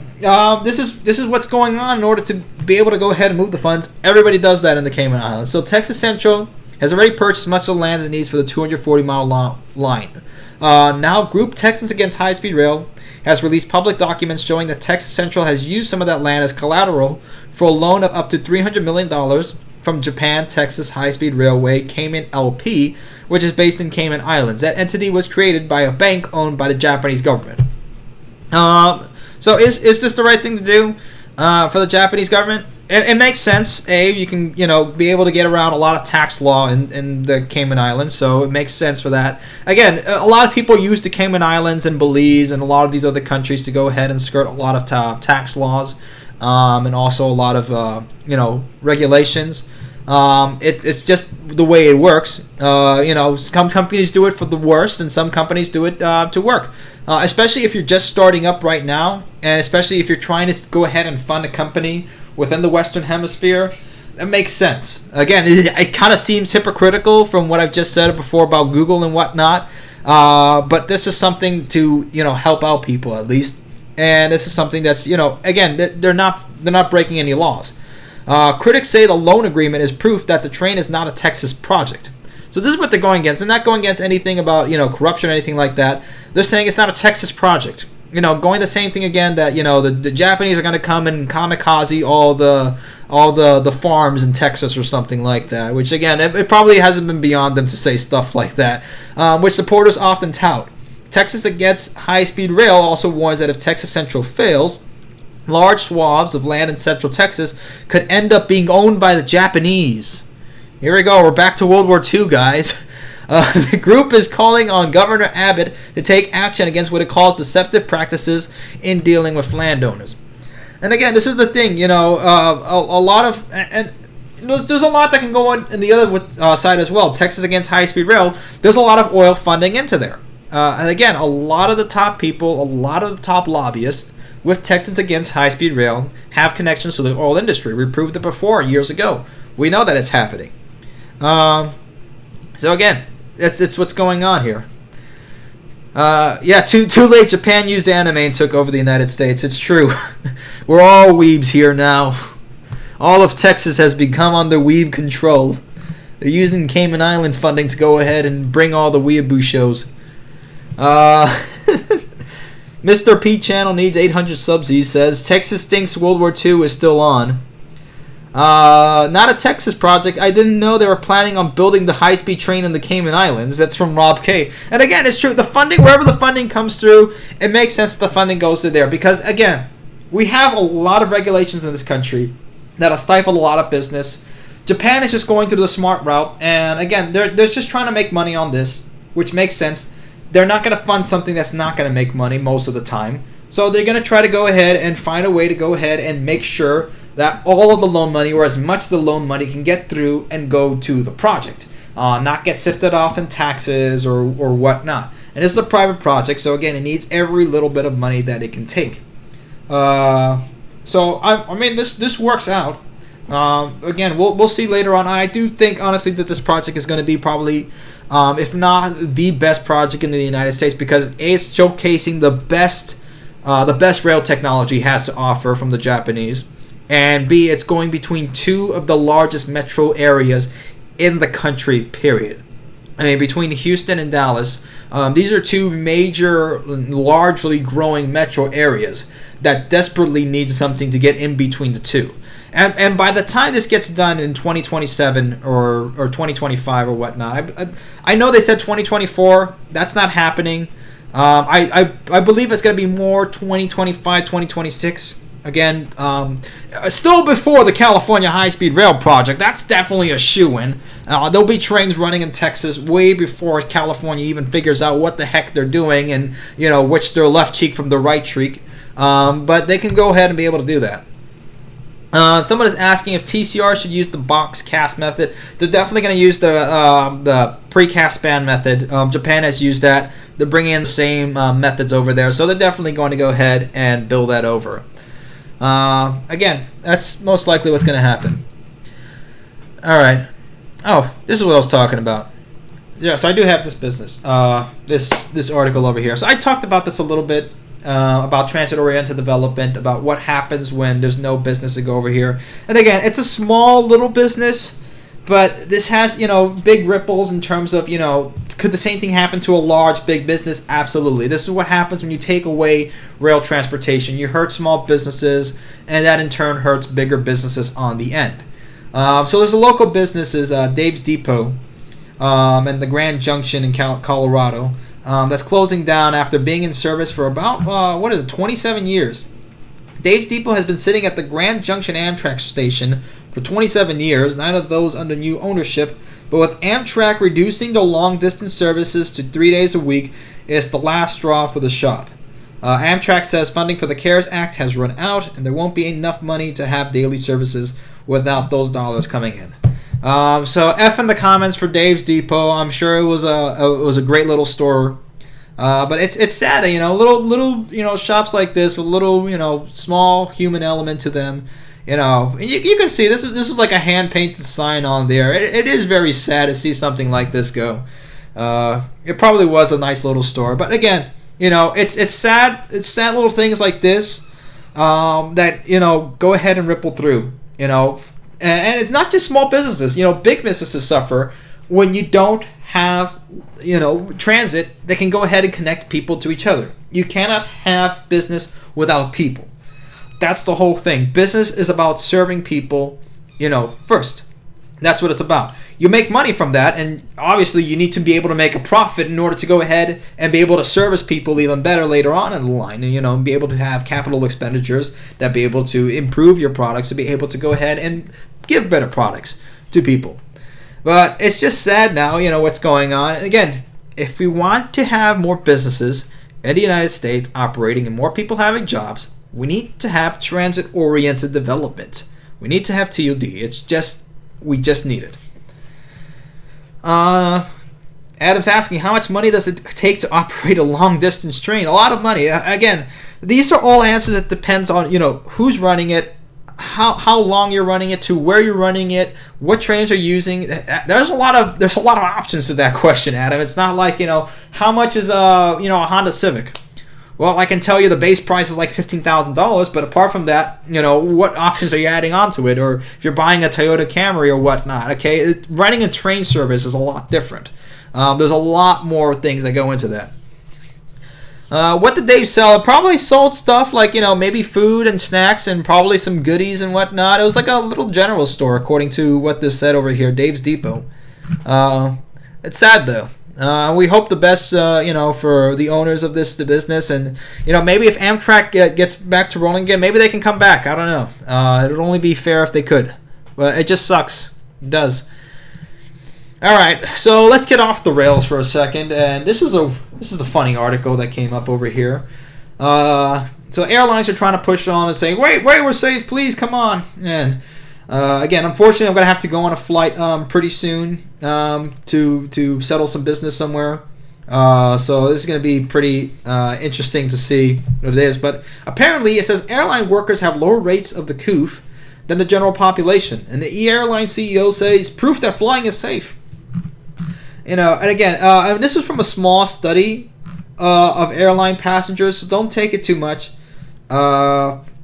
this is what's going on in order to be able to go ahead and move the funds. Everybody does that in the Cayman Islands. So Texas Central has already purchased much of the land it needs for the 240-mile line. Now, Group Texans Against High-Speed Rail has released public documents showing that Texas Central has used some of that land as collateral for a loan of up to $300 million from Japan Texas High-Speed Railway Cayman LP, which is based in Cayman Islands. That entity was created by a bank owned by the Japanese government. So is this the right thing to do for the Japanese government? It makes sense. You can be able to get around a lot of tax law in the Cayman Islands, so it makes sense for that. Again, a lot of people use the Cayman Islands and Belize and a lot of these other countries to go ahead and skirt a lot of tax laws and also a lot of regulations. It's just the way it works. Some companies do it for the worst, and some companies do it to work. Especially if you're just starting up right now, and especially if you're trying to go ahead and fund a company within the Western Hemisphere, it makes sense. Again, it kind of seems hypocritical from what I've just said before about Google and whatnot, but this is something to help out people at least, and this is something that's again, they're not breaking any laws. Critics say the loan agreement is proof that the train is not a Texas project. So this is what they're going against. They're not going against anything about corruption or anything like that. They're saying it's not a Texas project. Going the same thing again that the Japanese are going to come and kamikaze all the farms in Texas or something like that. Which again, it probably hasn't been beyond them to say stuff like that, which supporters often tout. Texas Against High-Speed Rail also warns that if Texas Central fails, large swaths of land in central Texas could end up being owned by the Japanese. Here we go. We're back to World War II, guys. The group is calling on Governor Abbott to take action against what it calls deceptive practices in dealing with landowners. And again, this is the thing, a lot of... and there's a lot that can go on the other side as well. Texas Against High-Speed Rail, there's a lot of oil funding into there. And again, a lot of the top people, a lot of the top lobbyists with Texans Against High-Speed Rail have connections to the oil industry. We proved it before years ago. We know that it's happening. So again, it's what's going on here. Too late. Japan used anime and took over the United States. It's true. We're all weebs here now. All of Texas has become under weeb control. They're using Cayman Island funding to go ahead and bring all the weeaboo shows. Mr. P Channel needs 800 subs, he says. Texas thinks World War II is still on. Not a Texas project. I didn't know they were planning on building the high-speed train in the Cayman Islands. That's from Rob K. And again, it's true. The funding, wherever the funding comes through, it makes sense that the funding goes through there. Because, again, we have a lot of regulations in this country that have stifled a lot of business. Japan is just going through the smart route. And, again, they're just trying to make money on this, which makes sense. They're not going to fund something that's not going to make money most of the time. So they're going to try to go ahead and find a way to go ahead and make sure that all of the loan money, or as much of the loan money, can get through and go to the project. Not get sifted off in taxes or whatnot. And this is a private project, so again, it needs every little bit of money that it can take. This works out. Again, we'll see later on. I do think, honestly, that this project is going to be probably, if not the best project in the United States, because it's showcasing the best rail technology has to offer from the Japanese. and B, it's going between two of the largest metro areas in the country, period. I mean, between Houston and Dallas, these are two major, largely growing metro areas that desperately need something to get in between the two. And by the time this gets done in 2027 or 2025 or whatnot, I know they said 2024. That's not happening. I believe it's going to be more 2025, 2026. Again, still before the California high-speed rail project. That's definitely a shoo-in. There'll be trains running in Texas way before California even figures out what the heck they're doing and, which their left cheek from the right cheek. But they can go ahead and be able to do that. Someone is asking if TCR should use the box cast method. They're definitely going to use the precast span method. Japan has used that. They're bringing in the same methods over there, so they're definitely going to go ahead and build that over. Again, that's most likely what's going to happen. All right. Oh, this is what I was talking about. Yeah, so I do have this business, this article over here. So I talked about this a little bit. About transit-oriented development, about what happens when there's no business to go over here. And again, it's a small little business, but this has, big ripples in terms of, could the same thing happen to a large, big business? Absolutely. This is what happens when you take away rail transportation. You hurt small businesses, and that in turn hurts bigger businesses on the end. So there's a local businesses, Dave's Depot, and the Grand Junction in Colorado. That's closing down after being in service for about 27 years. Dave's Depot has been sitting at the Grand Junction Amtrak station for 27 years, 9 of those under new ownership, but with Amtrak reducing the long-distance services to 3 days a week, it's the last straw for the shop. Amtrak says funding for the CARES Act has run out, and there won't be enough money to have daily services without those dollars coming in. So F in the comments for Dave's Depot. I'm sure it was a great little store, but it's sad that little shops like this with little small human element to them. You can see this is like a hand painted sign on there. It is very sad to see something like this go. It probably was a nice little store, but again, it's sad. It's sad little things like this that go ahead and ripple through. And it's not just small businesses. Big businesses suffer when you don't have, transit that can go ahead and connect people to each other. You cannot have business without people. That's the whole thing. Business is about serving people, first. That's what it's about. You make money from that, and obviously you need to be able to make a profit in order to go ahead and be able to service people even better later on in the line, and be able to have capital expenditures that be able to improve your products, to be able to go ahead and give better products to people. But it's just sad now, what's going on. And again, if we want to have more businesses in the United States operating and more people having jobs, we need to have transit-oriented development. We need to have TOD. We just need it. Adam's asking, how much money does it take to operate a long-distance train? A lot of money. Again, these are all answers that depends on, who's running it, how long you're running it, to where you're running it, what trains are using. There's a lot of options to that question, Adam. It's not like, how much is a Honda Civic? Well, I can tell you the base price is like $15,000, but apart from that, what options are you adding onto it? Or if you're buying a Toyota Camry or whatnot, okay? Running a train service is a lot different. There's a lot more things that go into that. What did Dave sell? It probably sold stuff like, maybe food and snacks and probably some goodies and whatnot. It was like a little general store, according to what this said over here, Dave's Depot. It's sad, though. We hope the best, for the owners of this business. And, maybe if Amtrak gets back to rolling again, maybe they can come back. I don't know. It would only be fair if they could. But it just sucks. It does. All right, so let's get off the rails for a second. And this is a funny article that came up over here. So airlines are trying to push on and saying, wait, we're safe. Please, come on. And again, unfortunately, I'm going to have to go on a flight pretty soon to settle some business somewhere. So this is going to be pretty interesting to see what it is. But apparently, it says airline workers have lower rates of the COOF than the general population. And the airline CEO says proof that flying is safe. And again, this is from a small study of airline passengers, so don't take it too much.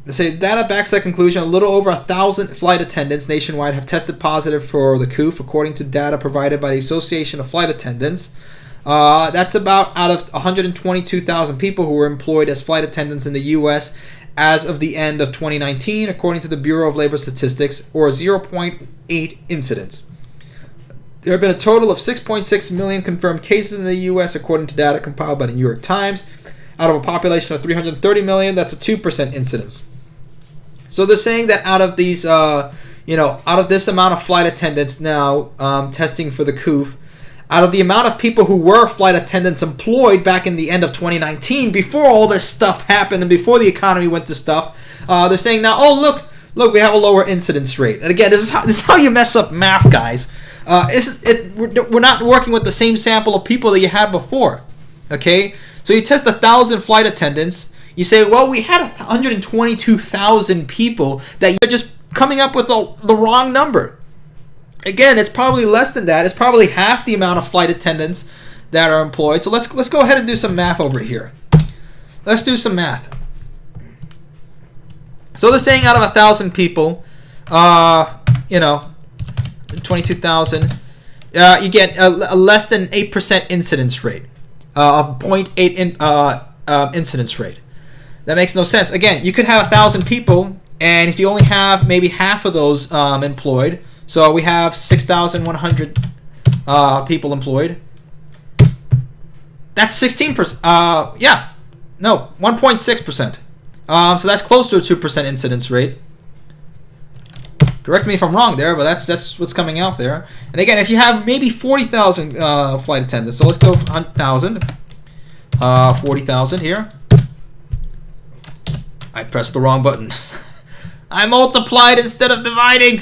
They say data backs that conclusion. A little over 1,000 flight attendants nationwide have tested positive for the COOF, according to data provided by the Association of Flight Attendants. That's about out of 122,000 people who were employed as flight attendants in the U.S. as of the end of 2019, according to the Bureau of Labor Statistics, or 0.8 incidents. There have been a total of 6.6 million confirmed cases in the U.S., according to data compiled by the New York Times. Out of a population of 330 million, that's a 2% incidence. So they're saying that out of these, out of this amount of flight attendants now testing for the COOF, out of the amount of people who were flight attendants employed back in the end of 2019, before all this stuff happened and before the economy went to stuff, they're saying now, oh, look, we have a lower incidence rate. And again, this is how you mess up math, guys. We're not working with the same sample of people that you had before. Okay? So you test 1,000 flight attendants. You say, well, we had 122,000 people, that you're just coming up with the wrong number. Again, it's probably less than that. It's probably half the amount of flight attendants that are employed. So let's go ahead and do some math over here. Let's do some math. So they're saying out of 1,000 people, 22,000, you get a less than 8% incidence rate, a 0.8 incidence rate. That makes no sense. Again, you could have 1,000 people, and if you only have maybe half of those employed, so we have 6,100 people employed. That's 16%. 1.6%. So that's close to a 2% incidence rate. Correct me if I'm wrong there, but that's what's coming out there. And again, if you have maybe 40,000 flight attendants, so let's go 1,000, 40,000 here. I pressed the wrong button. I multiplied instead of dividing.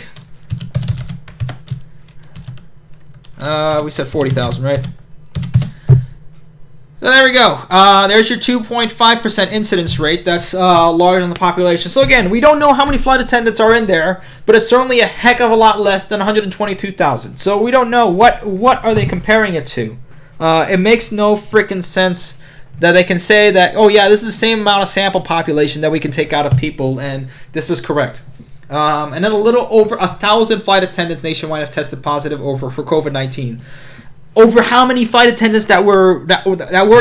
We said 40,000, right? So there we go. There's your 2.5% incidence rate. That's larger than the population. So again, we don't know how many flight attendants are in there, but it's certainly a heck of a lot less than 122,000. So we don't know what are they comparing it to. It makes no freaking sense that they can say that, oh yeah, this is the same amount of sample population that we can take out of people, and this is correct. And then a little over 1,000 flight attendants nationwide have tested positive for COVID-19. Over how many flight attendants that were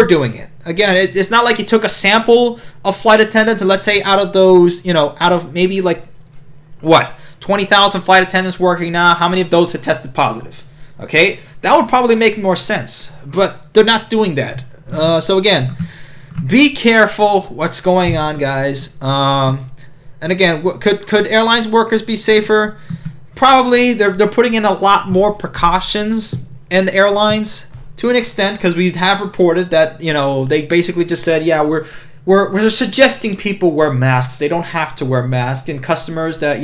doing it? Again, it's not like you took a sample of flight attendants, and let's say out of those, out of maybe 20,000 flight attendants working now, how many of those had tested positive? Okay, that would probably make more sense, but they're not doing that. So again, be careful what's going on, guys. And again, could airlines workers be safer? Probably. They're putting in a lot more precautions in the airlines to an extent, because we have reported that they basically just said, yeah, we're suggesting people wear masks. They don't have to wear masks, and customers that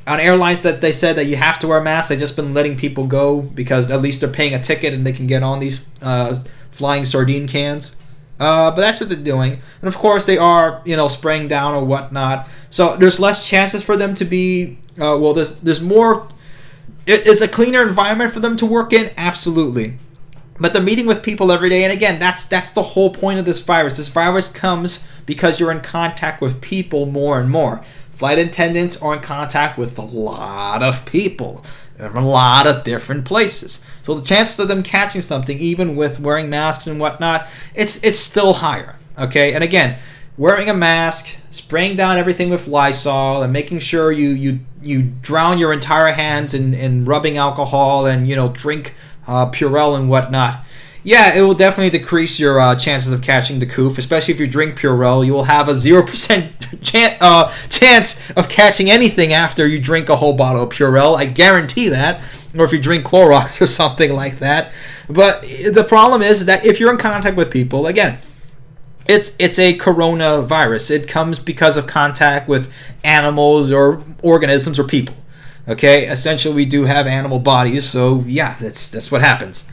on airlines that they said that you have to wear masks, they've just been letting people go because at least they're paying a ticket and they can get on these flying sardine cans. But that's what they're doing. And of course they are, spraying down or whatnot. So there's less chances for them to be, there's more, it's a cleaner environment for them to work in, absolutely. But they're meeting with people every day. And again, that's the whole point of this virus. This virus comes because you're in contact with people more and more. Flight attendants are in contact with a lot of people from a lot of different places. So the chances of them catching something, even with wearing masks and whatnot, it's still higher. Okay, and again, wearing a mask, spraying down everything with Lysol, and making sure you drown your entire hands in rubbing alcohol and drink Purell and whatnot. Yeah, it will definitely decrease your chances of catching the COOF, especially if you drink Purell. You will have a 0% chance of catching anything after you drink a whole bottle of Purell. I guarantee that. Or if you drink Clorox or something like that. But the problem is that if you're in contact with people, again, it's a coronavirus. It comes because of contact with animals or organisms or people. Okay, essentially we do have animal bodies, so yeah, that's what happens.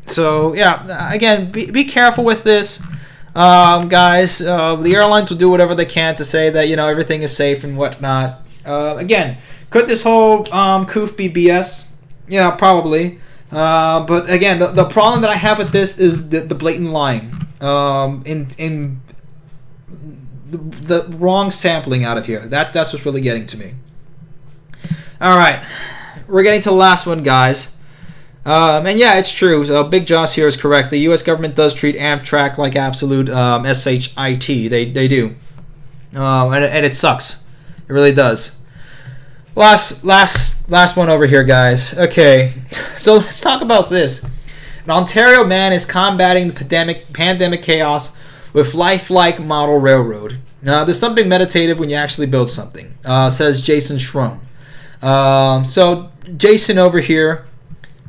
So yeah, again, be careful with this, guys. The airlines will do whatever they can to say that everything is safe and whatnot. Again, could this whole COOF be BS? Yeah, probably. But again, the problem that I have with this is the blatant lying. In the wrong sampling out of here. That's what's really getting to me. All right, we're getting to the last one, guys. And yeah, it's true. So Big Joss here is correct. The U.S. government does treat Amtrak like absolute shit. They do, and it sucks. It really does. Last one over here, guys. Okay, so let's talk about this. An Ontario man is combating the pandemic chaos with lifelike model railroad. Now, there's something meditative when you actually build something, says Jason Schroen. So Jason over here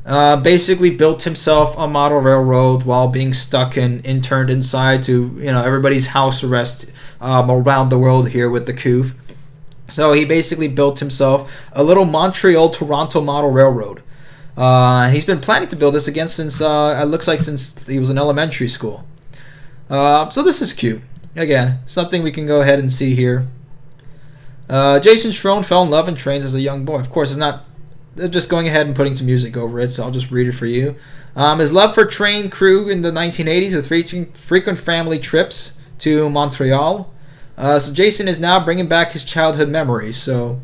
basically built himself a model railroad while being stuck and interned inside to everybody's house arrest around the world here with the coup. So he basically built himself a little Montreal-Toronto model railroad. He's been planning to build this again since it looks like since he was in elementary school. So this is cute. Again, something we can go ahead and see here. Jason Schroen fell in love in trains as a young boy. Of course, it's not just going ahead and putting some music over it, so I'll just read it for you. His love for train crew in the 1980s with frequent family trips to Montreal. So Jason is now bringing back his childhood memories. So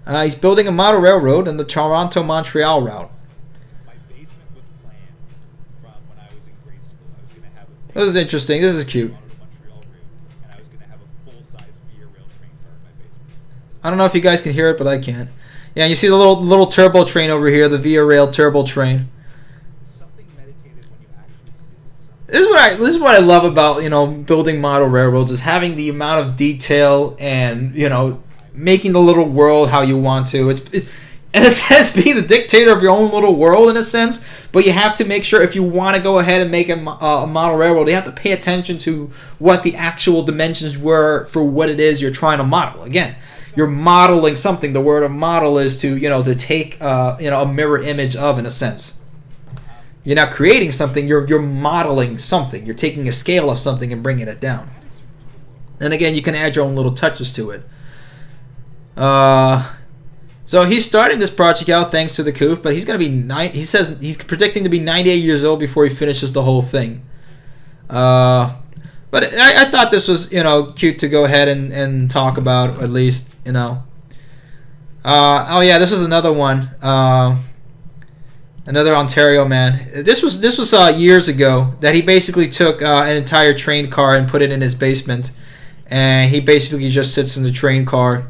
he's building a model railroad on the Toronto-Montreal route. My basement was planned from when I was in grade school. I was going to have a This is interesting. This is cute. Montreal route, and I was going to have a full-size Via Rail train car in my basement. I don't know if you guys can hear it, but I can. Yeah, you see the little turbo train over here, the Via Rail turbo train. Something meditative when you actually build something. This is what I love about building model railroads, is having the amount of detail and making the little world how you want to. It's in a sense being the dictator of your own little world in a sense, but you have to make sure if you want to go ahead and make a model railroad, you have to pay attention to what the actual dimensions were for what it is you're trying to model. Again, you're modeling something. The word of model is to take a mirror image of, in a sense. You're not creating something, you're modeling something. You're taking a scale of something and bringing it down. And again, you can add your own little touches to it. So he's starting this project out thanks to the coup, but he's going to be he says he's predicting to be 98 years old before he finishes the whole thing. But I thought this was cute to go ahead and talk about, at least. Oh yeah, this is another one. Another Ontario man. This was years ago that he basically took an entire train car and put it in his basement, and he basically just sits in the train car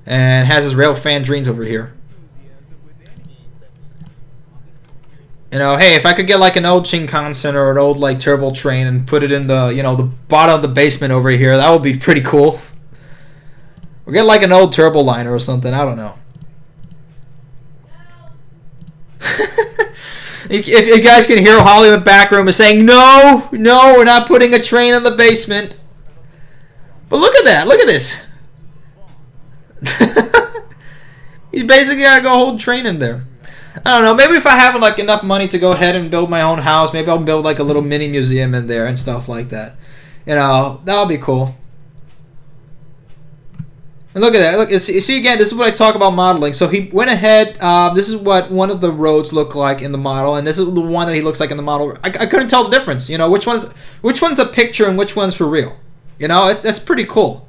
and has his rail fan dreams over here. Hey, if I could get like an old Shinkansen or an old like turbo train and put it in the the bottom of the basement over here, that would be pretty cool. Or get like an old turbo liner or something. I don't know. If you guys can hear Holly in the back room is saying, no, we're not putting a train in the basement. But look at that. Look at this. He's basically got to go hold train in there. I don't know. Maybe if I have like enough money to go ahead and build my own house, maybe I'll build like a little mini museum in there and stuff like that. That would be cool. And look at that. Look, see again, this is what I talk about modeling. So he went ahead. This is what one of the roads look like in the model, and this is the one that he looks like in the model. I couldn't tell the difference. Which one's a picture and which one's for real. That's pretty cool.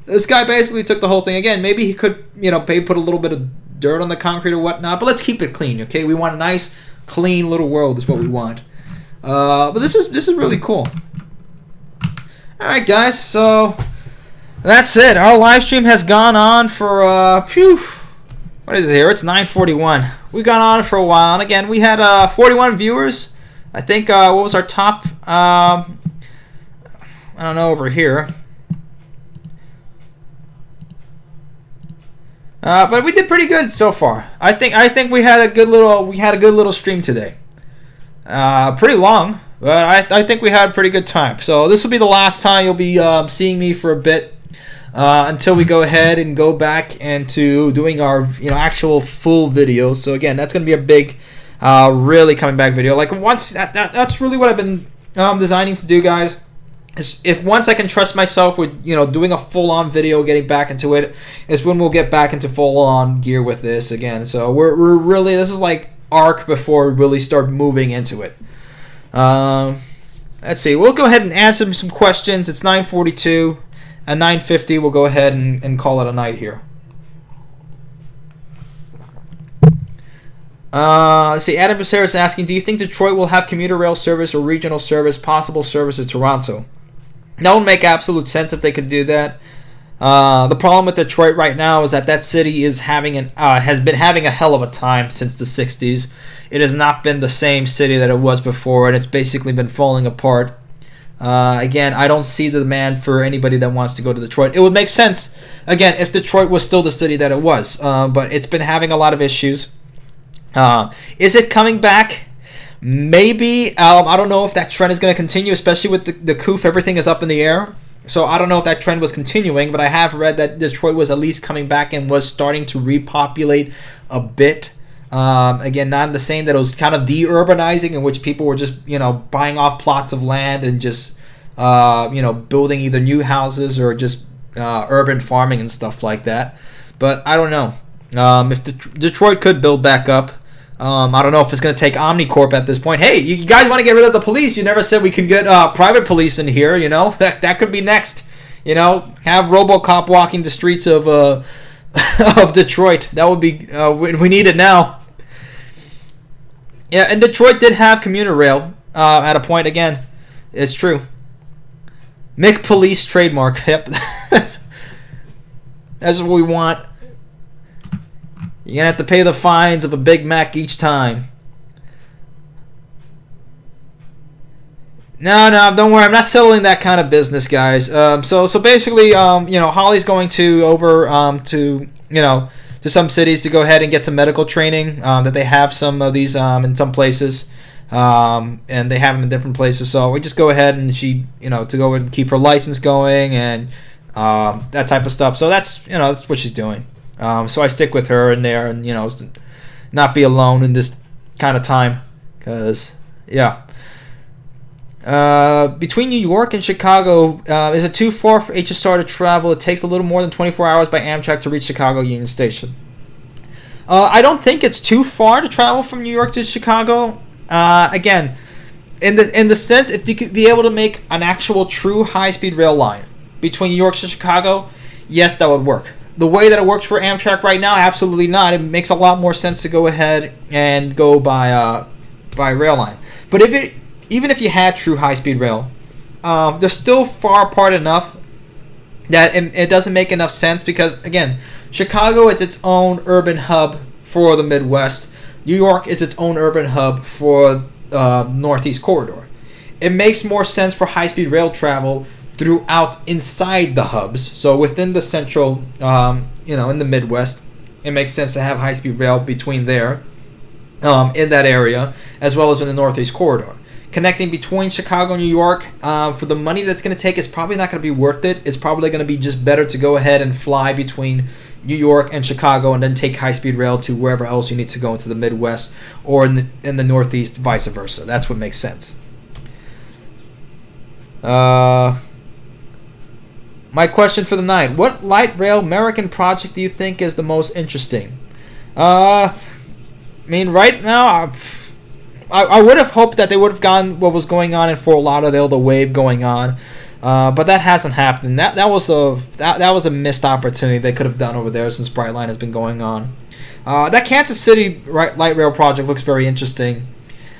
This guy basically took the whole thing. Again, maybe he could, maybe put a little bit of dirt on the concrete or whatnot, but let's keep it clean, okay? We want a nice, clean little world is what we want. But this is really cool. All right, guys, so that's it. Our live stream has gone on for, what is it here? It's 9:41. We've gone on for a while, and again, we had 41 viewers. I think, what was our top, I don't know, over here. But we did pretty good so far. I think we had a good little stream today. Pretty long, but I think we had a pretty good time. So this will be the last time you'll be seeing me for a bit until we go ahead and go back into doing our actual full video. So again, that's gonna be a big, really coming back video. Like once that's really what I've been designing to do, guys. If once I can trust myself with doing a full-on video, getting back into it, is when we'll get back into full-on gear with this again. So we're really, this is like arc before we really start moving into it. Let's see. We'll go ahead and answer some questions. It's 9:42, at 9:50, we'll go ahead and call it a night here. See, Adam Becerra asking, do you think Detroit will have commuter rail service or regional service, possible service to Toronto? That would make absolute sense if they could do that. The problem with Detroit right now is that city is has been having a hell of a time since the 60s. It has not been the same city that it was before, and it's basically been falling apart. Again, I don't see the demand for anybody that wants to go to Detroit. It would make sense, again, if Detroit was still the city that it was. But it's been having a lot of issues. Is it coming back? Maybe. I don't know if that trend is going to continue, especially with the COOF. Everything is up in the air. So I don't know if that trend was continuing, but I have read that Detroit was at least coming back and was starting to repopulate a bit. Again, not the same that it was kind of de-urbanizing, in which people were just, buying off plots of land and just, building either new houses or just urban farming and stuff like that. But I don't know. If Detroit could build back up, I don't know if it's going to take Omnicorp at this point. Hey, you guys want to get rid of the police? You never said we could get private police in here, That could be next. Have RoboCop walking the streets of of Detroit. That would be we need it now. Yeah, and Detroit did have commuter rail at a point. Again, it's true. Mick Police trademark. Yep, that's what we want. You're going to have to pay the fines of a Big Mac each time. No, don't worry. I'm not settling that kind of business, guys. So basically, Holly's going to to some cities to go ahead and get some medical training. That they have some of these in some places, and they have them in different places. So we just go ahead and she, to go and keep her license going and that type of stuff. So that's what she's doing. So I stick with her in there and, not be alone in this kind of time. Because, yeah. Between New York and Chicago, is it too far for HSR to travel? It takes a little more than 24 hours by Amtrak to reach Chicago Union Station. I don't think it's too far to travel from New York to Chicago. Again, in the sense, if you could be able to make an actual true high-speed rail line between New York to Chicago, yes, that would work. The way that it works for Amtrak right now, absolutely not. It makes a lot more sense to go ahead and go by rail line. But even if you had true high-speed rail, they're still far apart enough that it doesn't make enough sense because, again, Chicago is its own urban hub for the Midwest. New York is its own urban hub for Northeast Corridor. It makes more sense for high-speed rail travel throughout inside the hubs. So within the central, in the Midwest, it makes sense to have high-speed rail between there, in that area, as well as in the Northeast Corridor. Connecting between Chicago and New York, for the money that's going to take, it's probably not going to be worth it. It's probably going to be just better to go ahead and fly between New York and Chicago and then take high-speed rail to wherever else you need to go into the Midwest or in the Northeast, vice versa. That's what makes sense. My question for the night: what light rail American project do you think is the most interesting? Right now, I would have hoped that they would have gone what was going on in Fort Lauderdale, the wave going on, but that hasn't happened. That was a missed opportunity they could have done over there since Brightline has been going on. That Kansas City light rail project looks very interesting.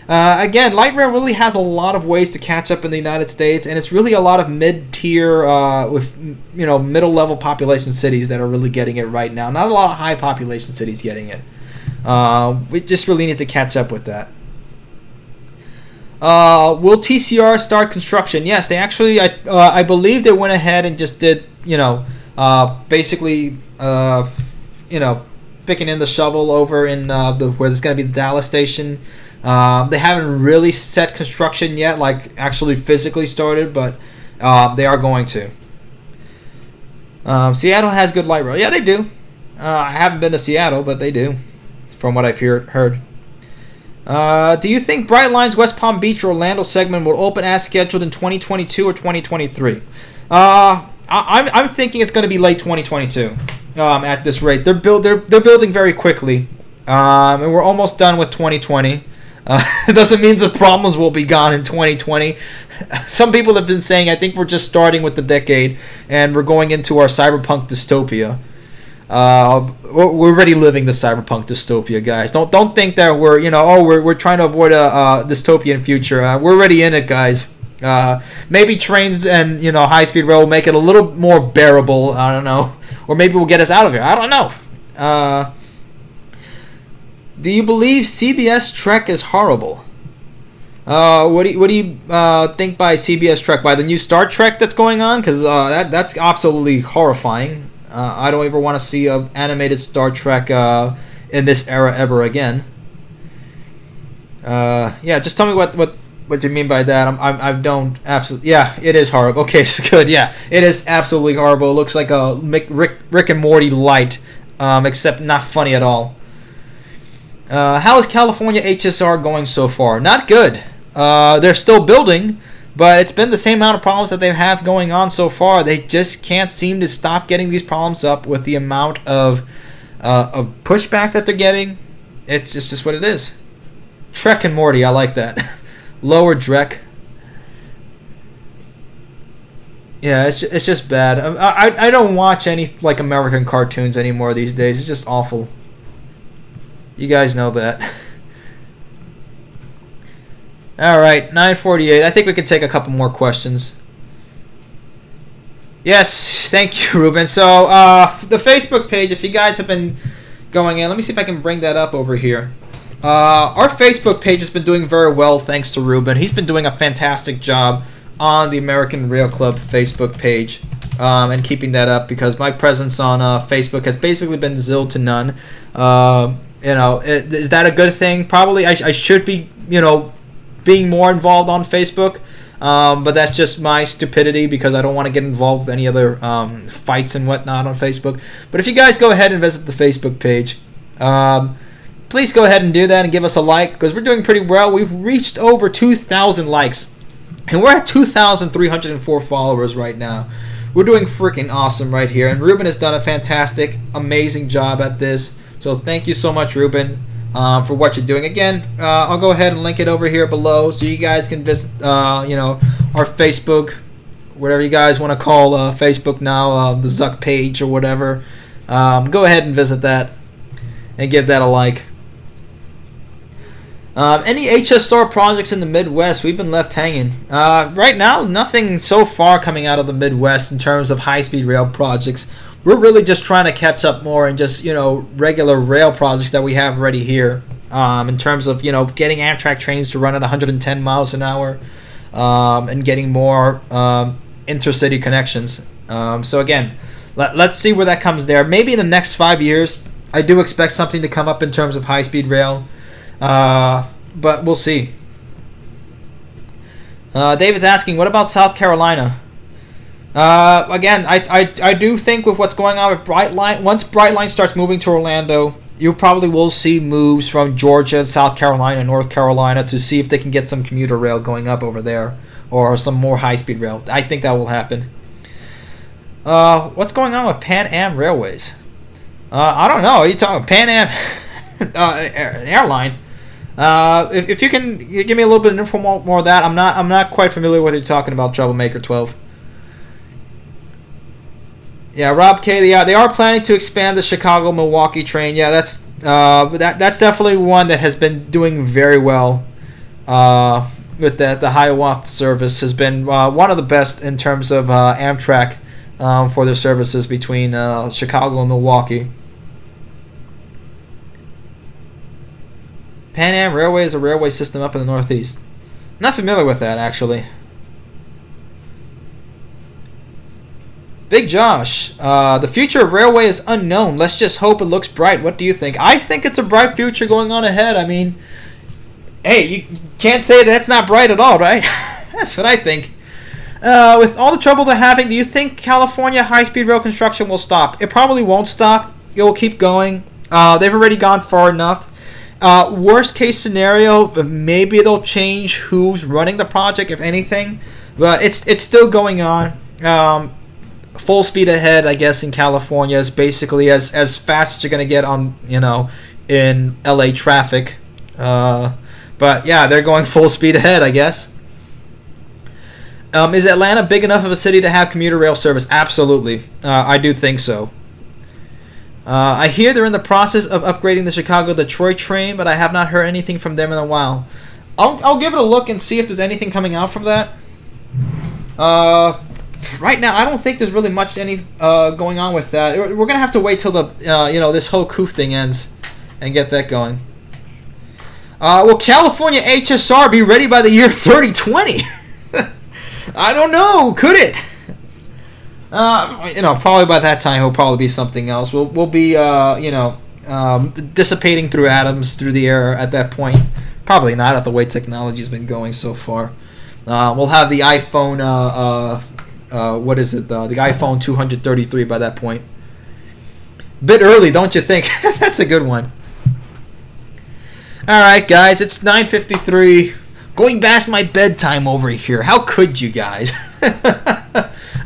Again, light rail really has a lot of ways to catch up in the United States, and it's really a lot of mid-tier, with middle-level population cities that are really getting it right now. Not a lot of high population cities getting it. We just really need to catch up with that. Will TCR start construction? Yes, they actually. I believe they went ahead and just did. Basically, picking in the shovel over in where there's going to be the Dallas station. They haven't really set construction yet, like actually physically started, but they are going to. Seattle has good light rail. Yeah, they do. I haven't been to Seattle, but they do, from what I've heard. Do you think Brightline's West Palm Beach or Orlando segment will open as scheduled in 2022 or 2023? I'm thinking it's going to be late 2022. At this rate, they're building very quickly, and we're almost done with 2020. It doesn't mean the problems will be gone in 2020. Some people have been saying, I think we're just starting with the decade and we're going into our cyberpunk dystopia. We're already living the cyberpunk dystopia, guys. Don't think that we're trying to avoid a dystopian future. We're already in it, guys. Maybe trains and high-speed rail will make it a little more bearable. I don't know, or maybe we'll get us out of here. I don't know. Do you believe CBS Trek is horrible? What do you think by CBS Trek? By the new Star Trek that's going on? Because that's absolutely horrifying. I don't ever want to see an animated Star Trek in this era ever again. Yeah, just tell me what you mean by that. I don't absolutely. Yeah, it is horrible. Okay, so good. Yeah, it is absolutely horrible. It looks like a Rick and Morty light, except not funny at all. How is California HSR going so far? Not good. They're still building, but it's been the same amount of problems that they have going on so far. They just can't seem to stop getting these problems up with the amount of pushback that they're getting. It's just what it is. Trek and Morty, I like that. Lower Drek. Yeah, it's just bad. I don't watch any American cartoons anymore these days. It's just awful. You guys know that. All right, 9:48. I think we can take a couple more questions. Yes, thank you, Ruben. So the Facebook page, if you guys have been going in, let me see if I can bring that up over here. Our Facebook page has been doing very well thanks to Ruben. He's been doing a fantastic job on the American Rail Club Facebook page and keeping that up because my presence on Facebook has basically been zero to none. Is that a good thing? Probably. I should be, being more involved on Facebook, but that's just my stupidity because I don't want to get involved with any other fights and whatnot on Facebook. But if you guys go ahead and visit the Facebook page, please go ahead and do that and give us a like because we're doing pretty well. We've reached over 2,000 likes, and we're at 2,304 followers right now. We're doing freaking awesome right here, and Ruben has done a fantastic, amazing job at this. So thank you so much, Ruben, for what you're doing. Again, I'll go ahead and link it over here below so you guys can visit, our Facebook, whatever you guys want to call Facebook now, the Zuck page or whatever. Go ahead and visit that and give that a like. Any HSR projects in the Midwest? We've been left hanging. Right now, nothing so far coming out of the Midwest in terms of high-speed rail projects. We're really just trying to catch up more and just, regular rail projects that we have already here. In terms of, getting Amtrak trains to run at 110 miles an hour and getting more intercity connections. So again, let's see where that comes there. Maybe in the next 5 years, I do expect something to come up in terms of high-speed rail. But we'll see. David's asking, what about South Carolina? Again, I do think with what's going on with Brightline, once Brightline starts moving to Orlando, you probably will see moves from Georgia, South Carolina, North Carolina to see if they can get some commuter rail going up over there or some more high-speed rail. I think that will happen. What's going on with Pan Am Railways? I don't know. Are you talking Pan Am Airline? If you can give me a little bit of info more of that, I'm not quite familiar with what you're talking about, Troublemaker 12. Yeah, Rob K. They are planning to expand the Chicago-Milwaukee train. Yeah, that's definitely one that has been doing very well. With that, the Hiawatha service has been one of the best in terms of Amtrak for their services between Chicago and Milwaukee. Pan Am Railway is a railway system up in the Northeast. Not familiar with that, actually. Big Josh, the future of railway is unknown. Let's just hope it looks bright. What do you think? I think it's a bright future going on ahead. I mean, hey, you can't say that's not bright at all, right? That's what I think. With all the trouble they're having, do you think California high-speed rail construction will stop? It probably won't stop. It will keep going. They've already gone far enough. Worst case scenario, maybe they'll change who's running the project, if anything. But it's still going on. Full speed ahead, I guess, in California is basically as fast as you're going to get on, in LA traffic. But But yeah, they're going full speed ahead, I guess. Is Atlanta big enough of a city to have commuter rail service? Absolutely. I do think so. I hear they're in the process of upgrading the Chicago-Detroit train, but I have not heard anything from them in a while. I'll give it a look and see if there's anything coming out from that. Right now, I don't think there's really much going on with that. We're gonna have to wait till the this whole COOF thing ends and get that going. Will California HSR be ready by the year 3020? I don't know. Could it? Probably by that time, it'll probably be something else. We'll be dissipating through atoms through the air at that point. Probably not at the way technology's been going so far. We'll have the iPhone. What is it? The iPhone 233 by that point. Bit early, don't you think? That's a good one. All right, guys, it's 9:53. Going past my bedtime over here. How could you guys?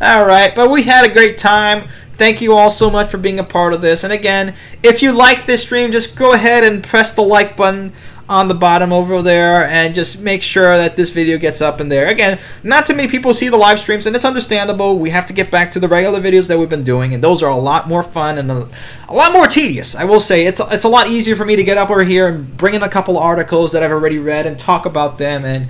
All right, but we had a great time. Thank you all so much for being a part of this. And again, if you like this stream, just go ahead and press the like button on the bottom over there and just make sure that this video gets up in there. Again, not too many people see the live streams, and it's understandable. We have to get back to the regular videos that we've been doing, and those are a lot more fun and a lot more tedious. I will say it's a lot easier for me to get up over here and bring in a couple articles that I've already read and talk about them, and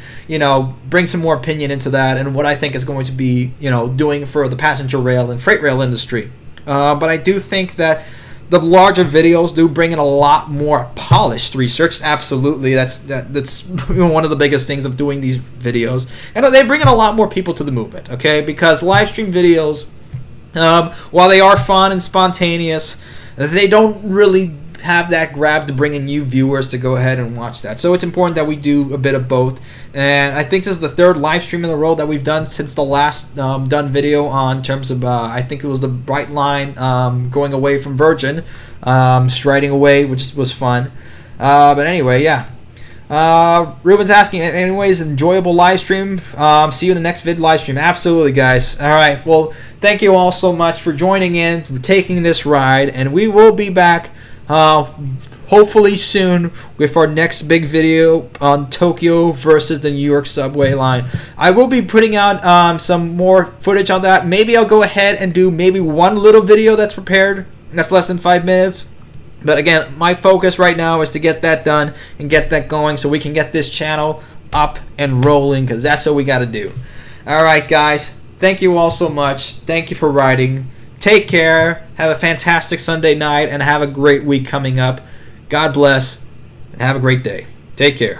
bring some more opinion into that and what I think is going to be doing for the passenger rail and freight rail industry. But I do think that the larger videos do bring in a lot more polished research. Absolutely, that's one of the biggest things of doing these videos, and they bring in a lot more people to the movement. Okay, because live stream videos, while they are fun and spontaneous, they don't really have that grab to bring in new viewers to go ahead and watch that. So it's important that we do a bit of both. And I think this is the third live stream in a row that we've done since the last done video on terms of I think it was the Brightline going away from Virgin, striding away, which was fun. But anyway, yeah. Ruben's asking, anyways, enjoyable live stream. See you in the next live stream. Absolutely, guys. All right. Well, thank you all so much for joining in, for taking this ride, and we will be back hopefully soon with our next big video on Tokyo versus the New York subway line. I will be putting out some more footage on that. Maybe I'll go ahead and do maybe one little video that's prepared. That's less than 5 minutes. But again, my focus right now is to get that done and get that going so we can get this channel up and rolling, because that's what we got to do. All right, guys. Thank you all so much. Thank you for riding. Take care. Have a fantastic Sunday night and have a great week coming up. God bless and have a great day. Take care.